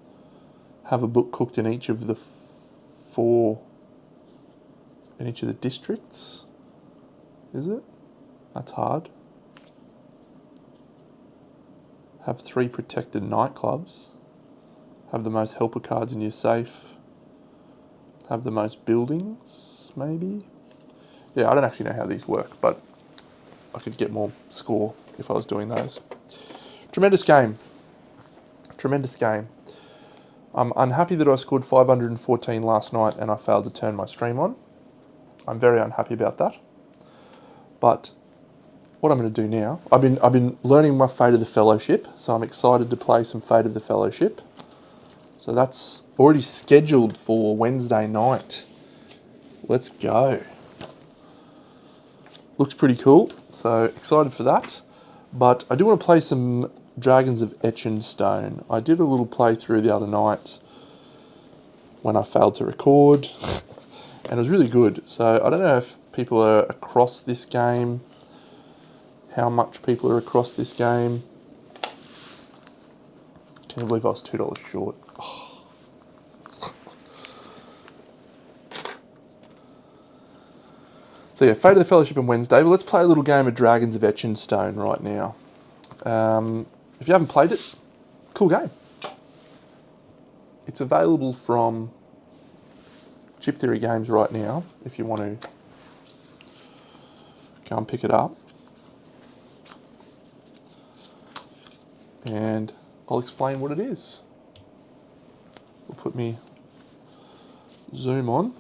Speaker 1: Have a book cooked in each of the 4, in each of the districts? Is it? That's hard. Have 3 protected nightclubs. Have the most helper cards in your safe. Have the most buildings, maybe? Yeah, I don't actually know how these work, but I could get more score if I was doing those. Tremendous game. Tremendous game. I'm unhappy that I scored 514 last night and I failed to turn my stream on. I'm very unhappy about that. But what I'm going to do now, I've been learning my Fate of the Fellowship, so I'm excited to play some Fate of the Fellowship. So that's already scheduled for Wednesday night. Let's go. Looks pretty cool, so excited for that. But I do want to play some Dragons of Stone. I did a little playthrough the other night when I failed to record, and it was really good. So I don't know if people are across this game, how much people are across this game. Can you believe I was $2 short? Oh. So yeah, Fate of the Fellowship on Wednesday. But let's play a little game of Dragons of Stone right now. If you haven't played it, cool game. It's available from Chip Theory Games right now, if you want to go and pick it up. And I'll explain what it is. We'll put me Zoom on.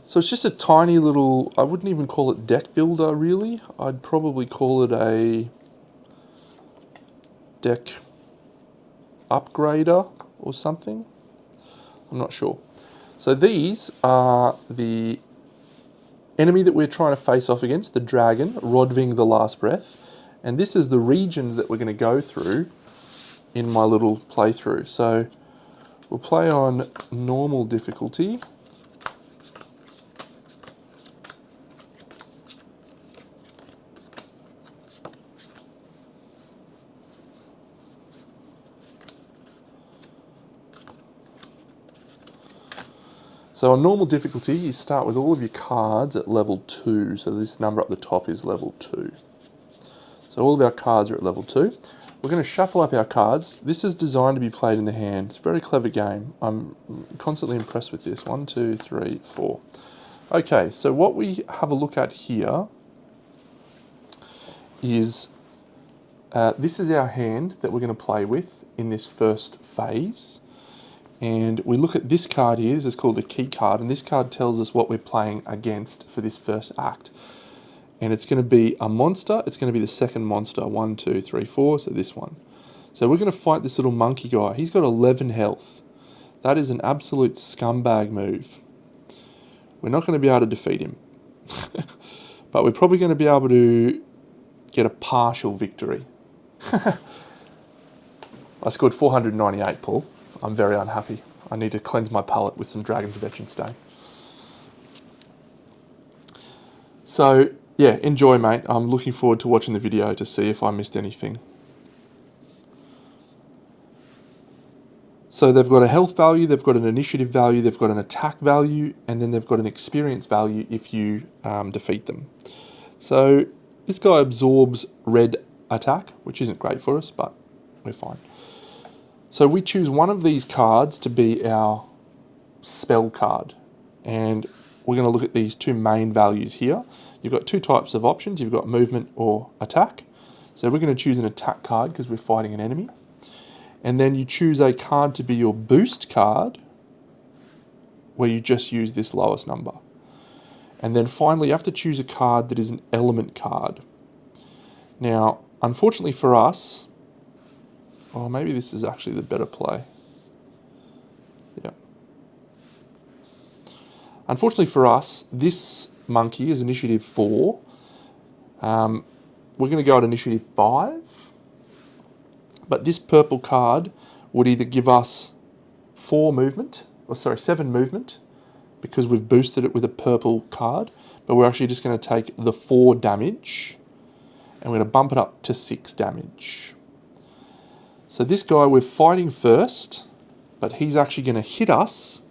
Speaker 1: So it's just a tiny little, I wouldn't even call it deck builder really. I'd probably call it a deck upgrader or something. I'm not sure. So these are the enemy that we're trying to face off against, the dragon, Rodving the Last Breath. And this is the regions that we're going to go through in my little playthrough. So we'll play on normal difficulty. So on normal difficulty, you start with all of your cards at level 2. So this number up the top is level 2. So all of our cards are at level 2. We're going to shuffle up our cards. This is designed to be played in the hand. It's a very clever game. I'm constantly impressed with this. 1, 2, 3, 4. Okay, so what we have a look at here is This is our hand that we're going to play with in this first phase. And we look at this card here. This is called the key card, and this card tells us what we're playing against for this first act. And it's going to be a monster. It's going to be the second monster. 1, 2, 3, 4. So this one. So we're going to fight this little monkey guy. He's got 11 health. That is an absolute scumbag move. We're not going to be able to defeat him. But we're probably going to be able to get a partial victory. I scored 498, Paul. I'm very unhappy. I need to cleanse my palate with some Dragon's Veteran Stain. So, yeah, enjoy, mate. I'm looking forward to watching the video to see if I missed anything. So they've got a health value, they've got an initiative value, they've got an attack value, and then they've got an experience value if you defeat them. So this guy absorbs red attack, which isn't great for us, but we're fine. So we choose one of these cards to be our spell card. And we're going to look at these two main values here. You've got two types of options. You've got movement or attack. So we're going to choose an attack card because we're fighting an enemy. And then you choose a card to be your boost card, where you just use this lowest number. And then finally, you have to choose a card that is an element card. Now, unfortunately for us, or maybe this is actually the better play. Yeah. Unfortunately for us, this monkey is initiative 4. We're going to go at initiative 5. But this purple card would either give us 7 movement, because we've boosted it with a purple card, but we're actually just going to take the 4 damage, and we're going to bump it up to 6 damage. So this guy we're fighting first, but he's actually going to hit us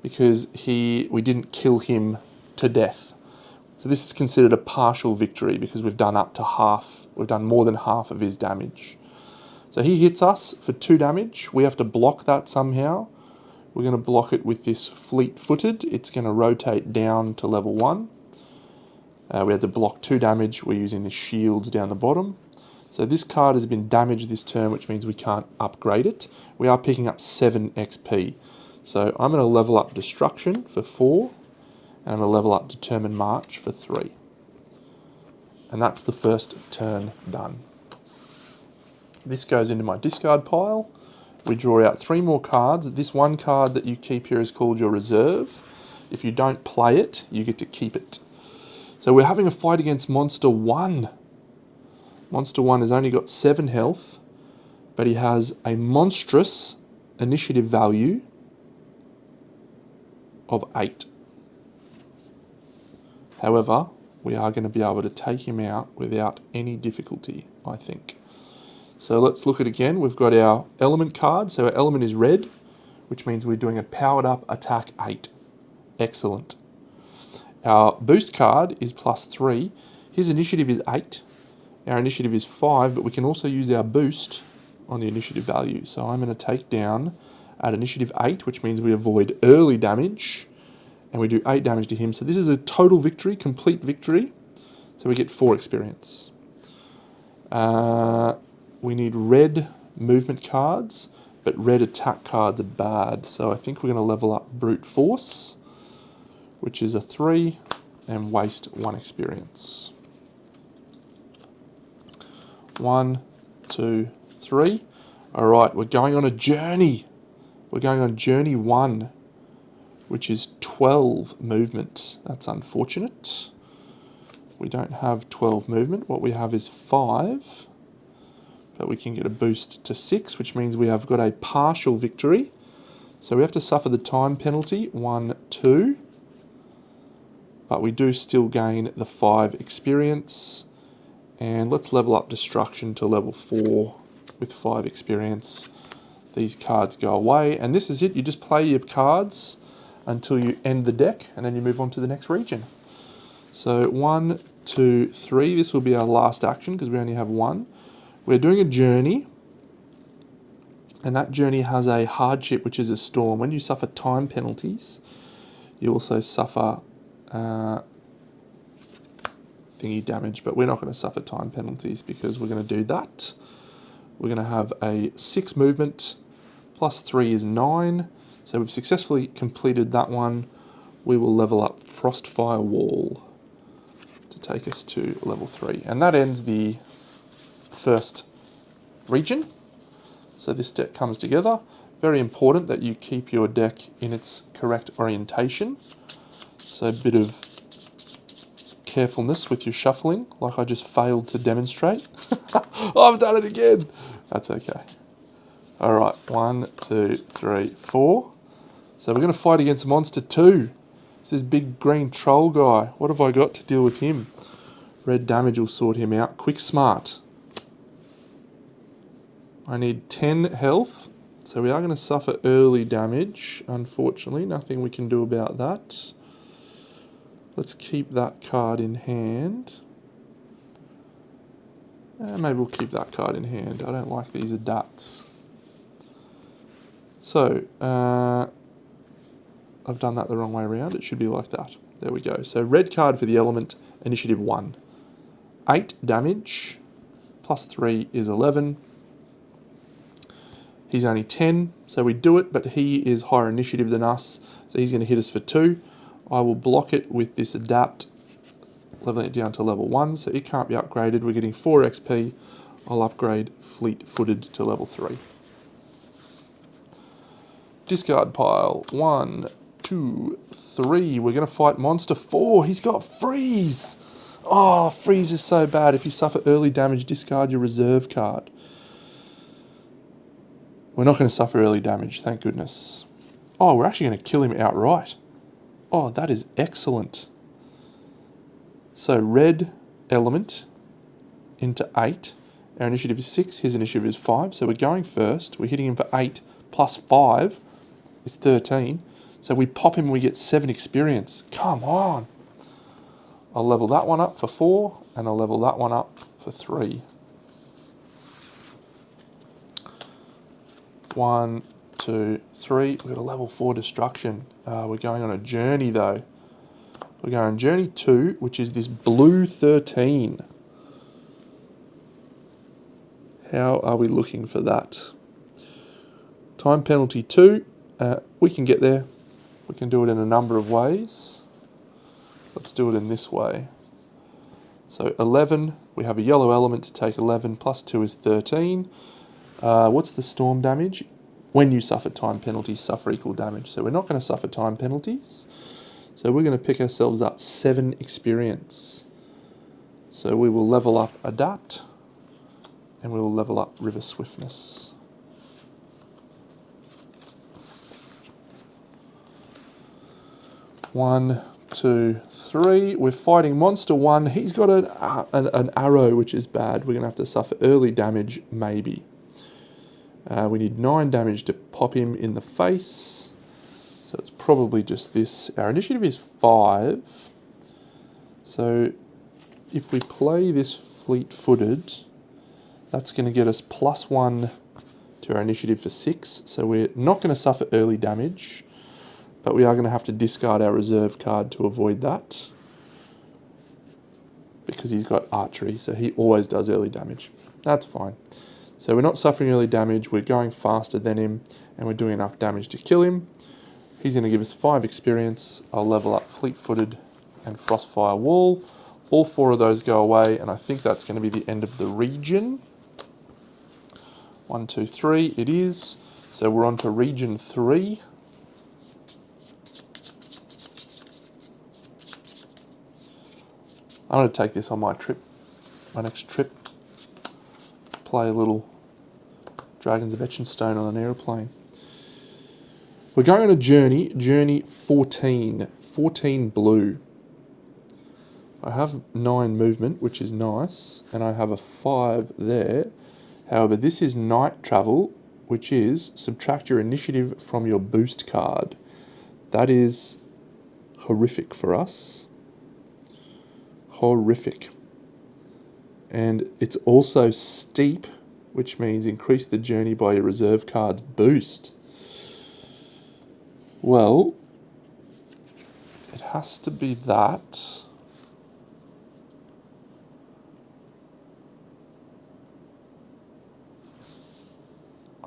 Speaker 1: because we didn't kill him to death. So this is considered a partial victory because we've done up to half, we've done more than half of his damage. So he hits us for 2 damage. We have to block that somehow. We're going to block it with this fleet-footed. It's going to rotate down to level 1. We had to block 2 damage. We're using the shields down the bottom. So this card has been damaged this turn, which means we can't upgrade it. We are picking up 7 XP. So I'm going to level up Destruction for 4, and I'm going to level up Determined March for 3. And that's the first turn done. This goes into my discard pile. We draw out 3 more cards. This one card that you keep here is called your reserve. If you don't play it, you get to keep it. So we're having a fight against Monster 1. Monster 1 has only got 7 health, but he has a monstrous initiative value of 8. However, we are going to be able to take him out without any difficulty, I think. So let's look at it again. We've got our element card. So our element is red, which means we're doing a powered up attack 8. Excellent. Our boost card is +3. His initiative is 8. Our initiative is 5, but we can also use our boost on the initiative value. So I'm going to take down at initiative 8, which means we avoid early damage, and we do 8 damage to him. So this is a total victory, complete victory. So we get 4 experience. We need red movement cards, but red attack cards are bad. So I think we're going to level up Brute Force, which is a 3, and waste 1 experience. 1, 2, 3. All right, we're going on a journey. We're going on journey 1, which is 12 movement. That's unfortunate. We don't have 12 movement. What we have is 5, but we can get a boost to 6, which means we have got a partial victory. So we have to suffer the time penalty, 1, 2, but we do still gain the 5 experience. And let's level up Destruction to level 4 with 5 experience. These cards go away, and this is it. You just play your cards until you end the deck, and then you move on to the next region. So 1, 2, 3. This will be our last action because we only have 1. We're doing a journey, and that journey has a hardship, which is a storm. When you suffer time penalties, you also suffer thingy damage, but we're not going to suffer time penalties because we're going to do that. We're going to have a 6 movement, plus 3 is 9. So we've successfully completed that one. We will level up Frostfire Wall to take us to level 3. And that ends the first region. So this deck comes together. Very important that you keep your deck in its correct orientation. So a bit of carefulness with your shuffling, like I just failed to demonstrate. Oh, I've done it again. That's okay. All right, 1, 2, 3, 4. So we're going to fight against Monster 2. It's this big green troll guy. What have I got to deal with him? Red damage will sort him out. Quick Smart. I need 10 health. So we are going to suffer early damage, unfortunately. Nothing we can do about that. Let's keep that card in hand. Maybe we'll keep that card in hand. I don't like these adapts. So, I've done that the wrong way around. It should be like that. There we go. So red card for the element, initiative 1. 8 damage, plus 3 is 11. He's only 10, so we do it, but he is higher initiative than us, so he's going to hit us for 2. I will block it with this adapt, leveling it down to level 1, so it can't be upgraded. We're getting 4 XP. I'll upgrade Fleet-Footed to level 3. Discard pile. 1, 2, 3. We're going to fight Monster 4. He's got Freeze. Oh, Freeze is so bad. If you suffer early damage, discard your reserve card. We're not going to suffer early damage, thank goodness. Oh, we're actually going to kill him outright. Oh, that is excellent. So red element into 8. Our initiative is 6, his initiative is 5. So we're going first. We're hitting him for 8 plus 5 is 13. So we pop him and we get 7 experience. Come on. I'll level that one up for 4 and I'll level that one up for 3. 1, 2, 3. We've got a level 4 destruction. We're going on a journey though. We're going journey 2, which is this blue 13. How are we looking for that? Time penalty 2. We can get there. We can do it in a number of ways. Let's do it in this way. So 11, we have a yellow element to take 11, plus 2 is 13. What's the storm damage? When you suffer time penalties, suffer equal damage. So we're not going to suffer time penalties. So we're going to pick ourselves up 7 experience. So we will level up Adapt, and we will level up River Swiftness. One, 2, 3. We're fighting Monster 1. He's got an arrow, which is bad. We're going to have to suffer early damage, maybe. We need 9 damage to pop him in the face. So it's probably just this. Our initiative is 5. So if we play this Fleet-Footed, that's going to get us +1 to our initiative for 6. So we're not going to suffer early damage, but we are going to have to discard our reserve card to avoid that, because he's got archery, so he always does early damage. That's fine. So we're not suffering early damage, we're going faster than him, and we're doing enough damage to kill him. He's going to give us 5 experience. I'll level up Fleet-Footed and Frostfire Wall. All 4 of those go away, and I think that's going to be the end of the region. 1, 2, 3, it is. So we're on to region 3. I'm going to take this on my next trip. Play a little Dragons of Etchenstone on an aeroplane. We're going on a journey, journey 14, 14 blue. I have 9 movement, which is nice, and I have a 5 there. However, this is night travel, which is subtract your initiative from your boost card. That is horrific for us. Horrific. And it's also steep, which means increase the journey by your reserve card's boost. Well, it has to be that.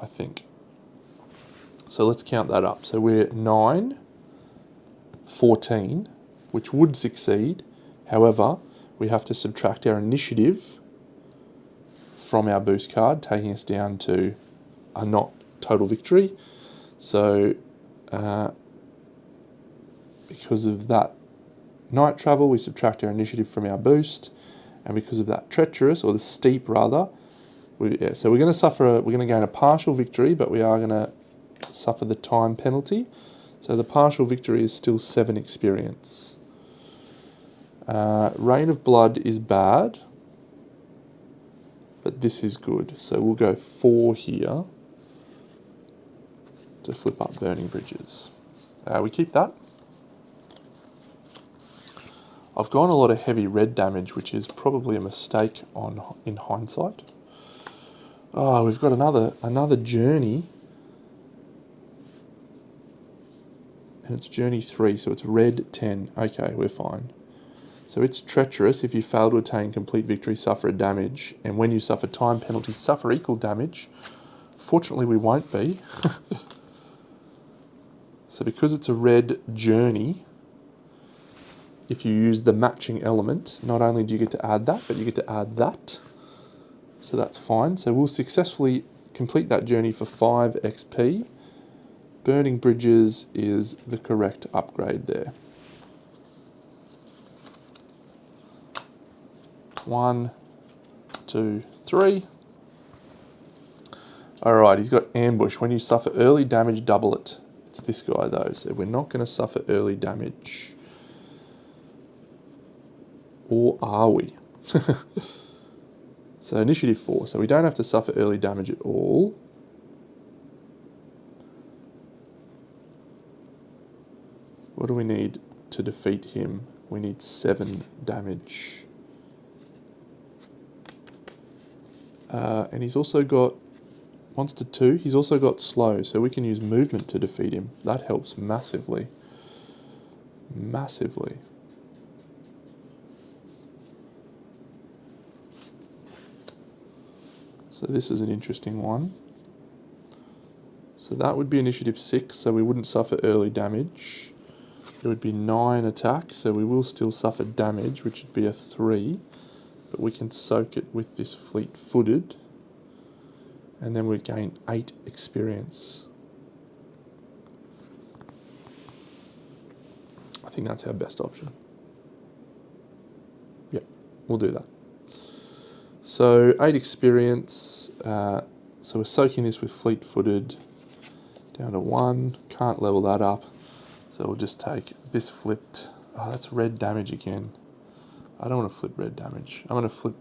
Speaker 1: I think. So let's count that up. So we're 9, 14, which would succeed. However, we have to subtract our initiative from our boost card, taking us down to a not total victory. So because of that night travel, we subtract our initiative from our boost, and because of that treacherous, or the steep rather, so we're going to gain a partial victory, but we are going to suffer the time penalty. So the partial victory is still 7 experience. Rain of Blood is bad, but this is good. So we'll go 4 here to flip up Burning Bridges. We keep that. I've gone a lot of heavy red damage, which is probably a mistake in hindsight. Oh, we've got another journey. And it's journey 3, so it's red 10. Okay, we're fine. So it's treacherous. If you fail to attain complete victory, suffer a damage. And when you suffer time penalty, suffer equal damage. Fortunately, we won't be. So because it's a red journey, if you use the matching element, not only do you get to add that, but you get to add that. So that's fine. So we'll successfully complete that journey for 5 XP. Burning Bridges is the correct upgrade there. 1, 2, 3. Alright, he's got Ambush. When you suffer early damage, double it. It's this guy though, so we're not going to suffer early damage. Or are we? So initiative 4, so we don't have to suffer early damage at all. What do we need to defeat him? We need 7 damage. And he's also got monster 2, he's also got slow, so we can use movement to defeat him. That helps massively. Massively. So this is an interesting one. So that would be initiative 6, so we wouldn't suffer early damage. It would be 9 attack, so we will still suffer damage, which would be a 3. But we can soak it with this fleet-footed. And then we'd gain 8 experience. I think that's our best option. Yep, we'll do that. So 8 experience, so we're soaking this with fleet-footed down to 1, can't level that up, so we'll just take this flipped. Oh, that's red damage again. I don't want to flip red damage. I'm going to flip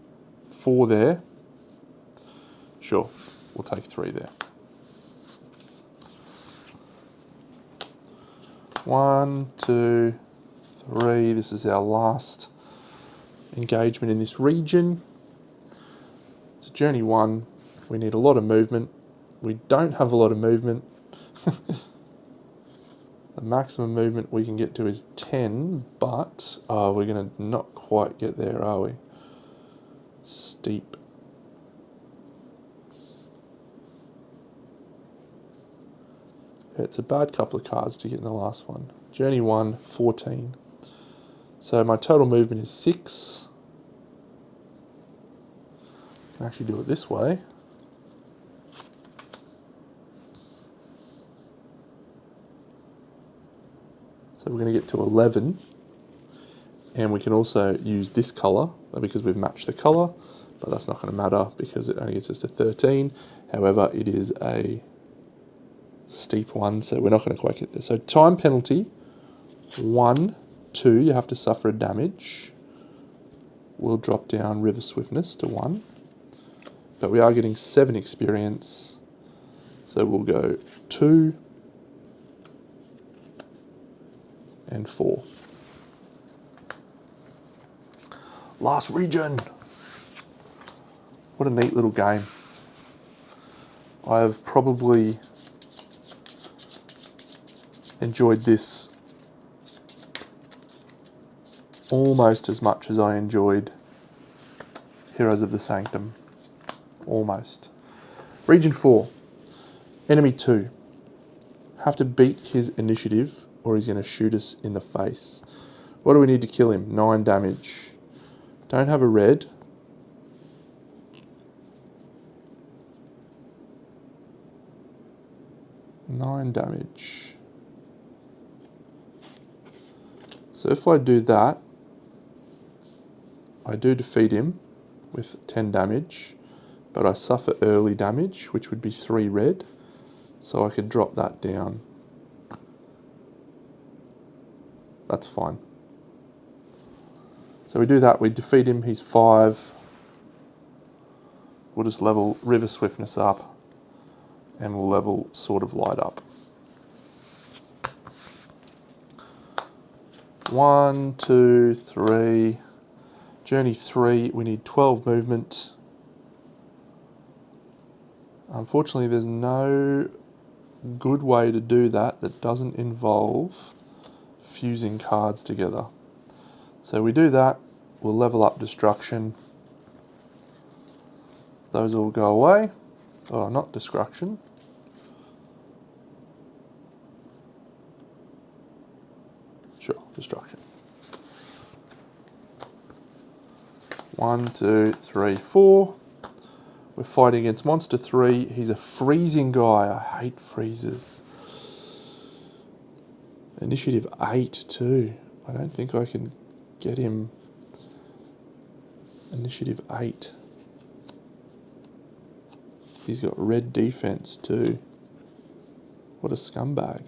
Speaker 1: 4 there. Sure, we'll take 3 there. 1, 2, 3, this is our last engagement in this region. It's journey 1, we need a lot of movement. We don't have a lot of movement. The maximum movement we can get to is 10, but we're going to not quite get there, are we? Steep. Yeah, it's a bad couple of cards to get in the last one. Journey 1, 14. So my total movement is 6. I can actually do it this way. So we're going to get to 11, and we can also use this colour because we've matched the colour, but that's not going to matter because it only gets us to 13. However, it is a steep one, so we're not going to quite get there. So time penalty, 1, 2, you have to suffer a damage. We'll drop down River Swiftness to 1, but we are getting 7 experience, so we'll go 2, and 4. Last region. What a neat little game. I've probably enjoyed this almost as much as I enjoyed Heroes of the Sanctum. Almost. Region 4. Enemy 2. Have to beat his initiative or he's going to shoot us in the face. What do we need to kill him? 9 damage. Don't have a red. Nine damage. So if I do that, I do defeat him with 10 damage, but I suffer early damage, which would be 3 red, so I could drop that down. That's fine. So we do that, we defeat him, he's 5. We'll just level River Swiftness up, and we'll level Sword of Light up. 1, 2, 3. Journey 3, we need 12 movement. Unfortunately, there's no good way to do that that doesn't involve fusing cards together. So we do that, we'll level up Destruction. Those all go away. Oh, not Destruction. Sure, Destruction. 1, 2, 3, 4. We're fighting against Monster 3. He's a freezing guy. I hate freezers. Initiative 8 too. I don't think I can get him. Initiative 8. He's got red defense too. What a scumbag.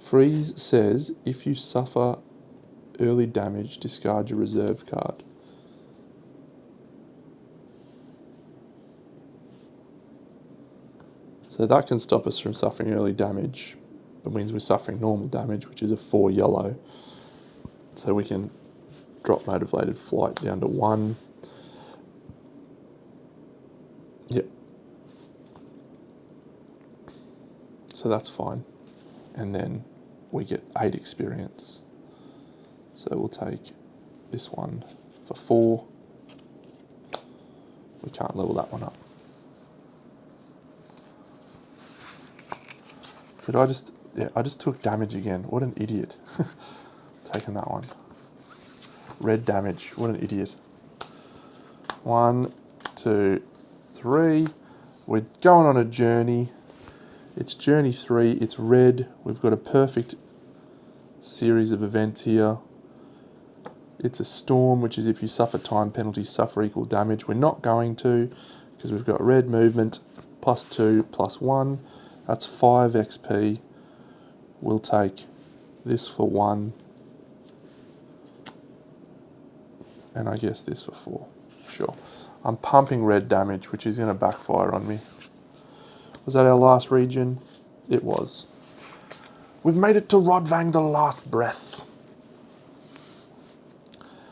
Speaker 1: Freeze says, if you suffer early damage, discard your reserve card. So that can stop us from suffering early damage. It means we're suffering normal damage, which is a 4 yellow. So we can drop Motivated Flight down to 1. Yep. So that's fine. And then we get 8 experience. So we'll take this one for 4. We can't level that one up. Could I just, yeah, I just took damage again. What an idiot. Taking that one. Red damage, what an idiot. 1, 2, 3. We're going on a journey. It's journey 3, it's red. We've got a perfect series of events here. It's a storm, which is if you suffer time penalties, suffer equal damage. We're not going to, because we've got red movement, +2, +1. That's 5 XP. We'll take this for 1. And I guess this for 4. Sure. I'm pumping red damage, which is going to backfire on me. Was that our last region? It was. We've made it to Rodvang, the last breath.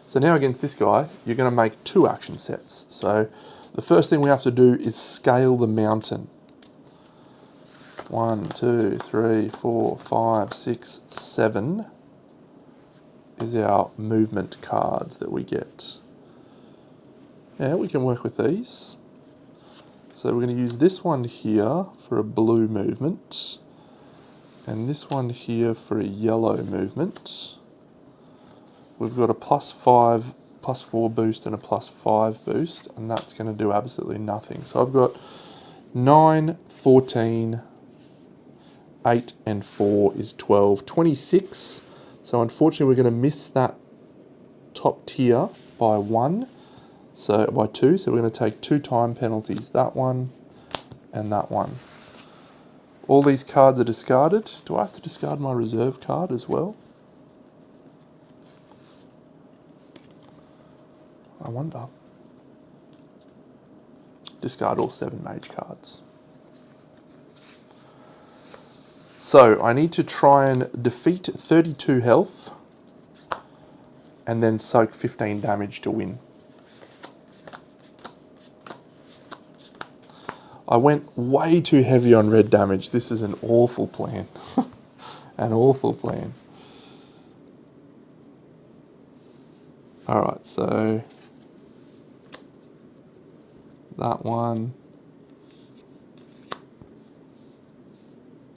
Speaker 1: So now against this guy, you're going to make 2 action sets. So the first thing we have to do is scale the mountain. 1, 2, 3, 4, 5, 6, 7 is our movement cards that we get. Yeah, we can work with these. So we're going to use this one here for a blue movement, and this one here for a yellow movement. We've got a +5, +4 boost and a +5 boost, and that's going to do absolutely nothing. So I've got 9, 14, 8 and 4 is 12, 26. So unfortunately we're going to miss that top tier by 1, so by 2. So we're going to take 2 time penalties, that one and that one. All these cards are discarded. Do I have to discard my reserve card as well? I wonder. Discard all 7 mage cards. So I need to try and defeat 32 health and then soak 15 damage to win. I went way too heavy on red damage. This is an awful plan. An awful plan. Alright, so that one,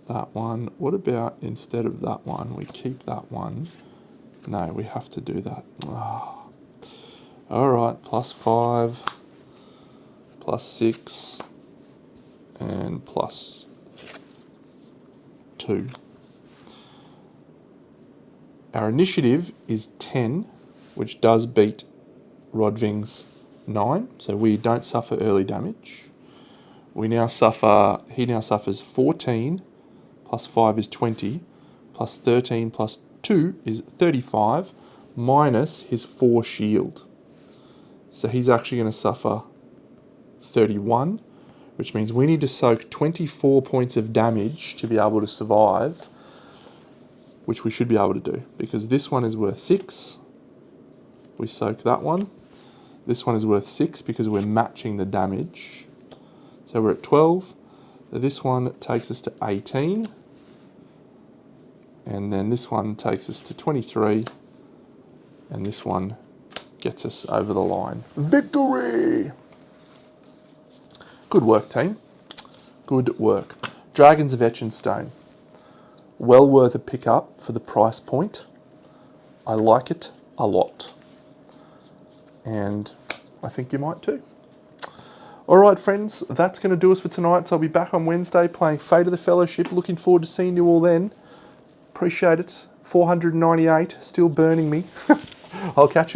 Speaker 1: that one. What about instead of that one, we keep that one? No, we have to do that. Oh. All right, +5, +6, and +2. Our initiative is 10, which does beat Rodving's 9, so we don't suffer early damage. He now suffers 14, +5 is 20, +13 +2 is 35, minus his 4 shield. So he's actually going to suffer 31, which means we need to soak 24 points of damage to be able to survive, which we should be able to do, because this one is worth 6. We soak that one. This one is worth 6 because we're matching the damage. So we're at 12. This one takes us to 18. And then this one takes us to 23. And this one gets us over the line. Victory! Good work, team. Good work. Dragons of Etchenstone. Well worth a pickup for the price point. I like it a lot. And I think you might too. All right, friends, that's going to do us for tonight. So I'll be back on Wednesday playing Fate of the Fellowship. Looking forward to seeing you all then. Appreciate it. 498, still burning me. I'll catch you.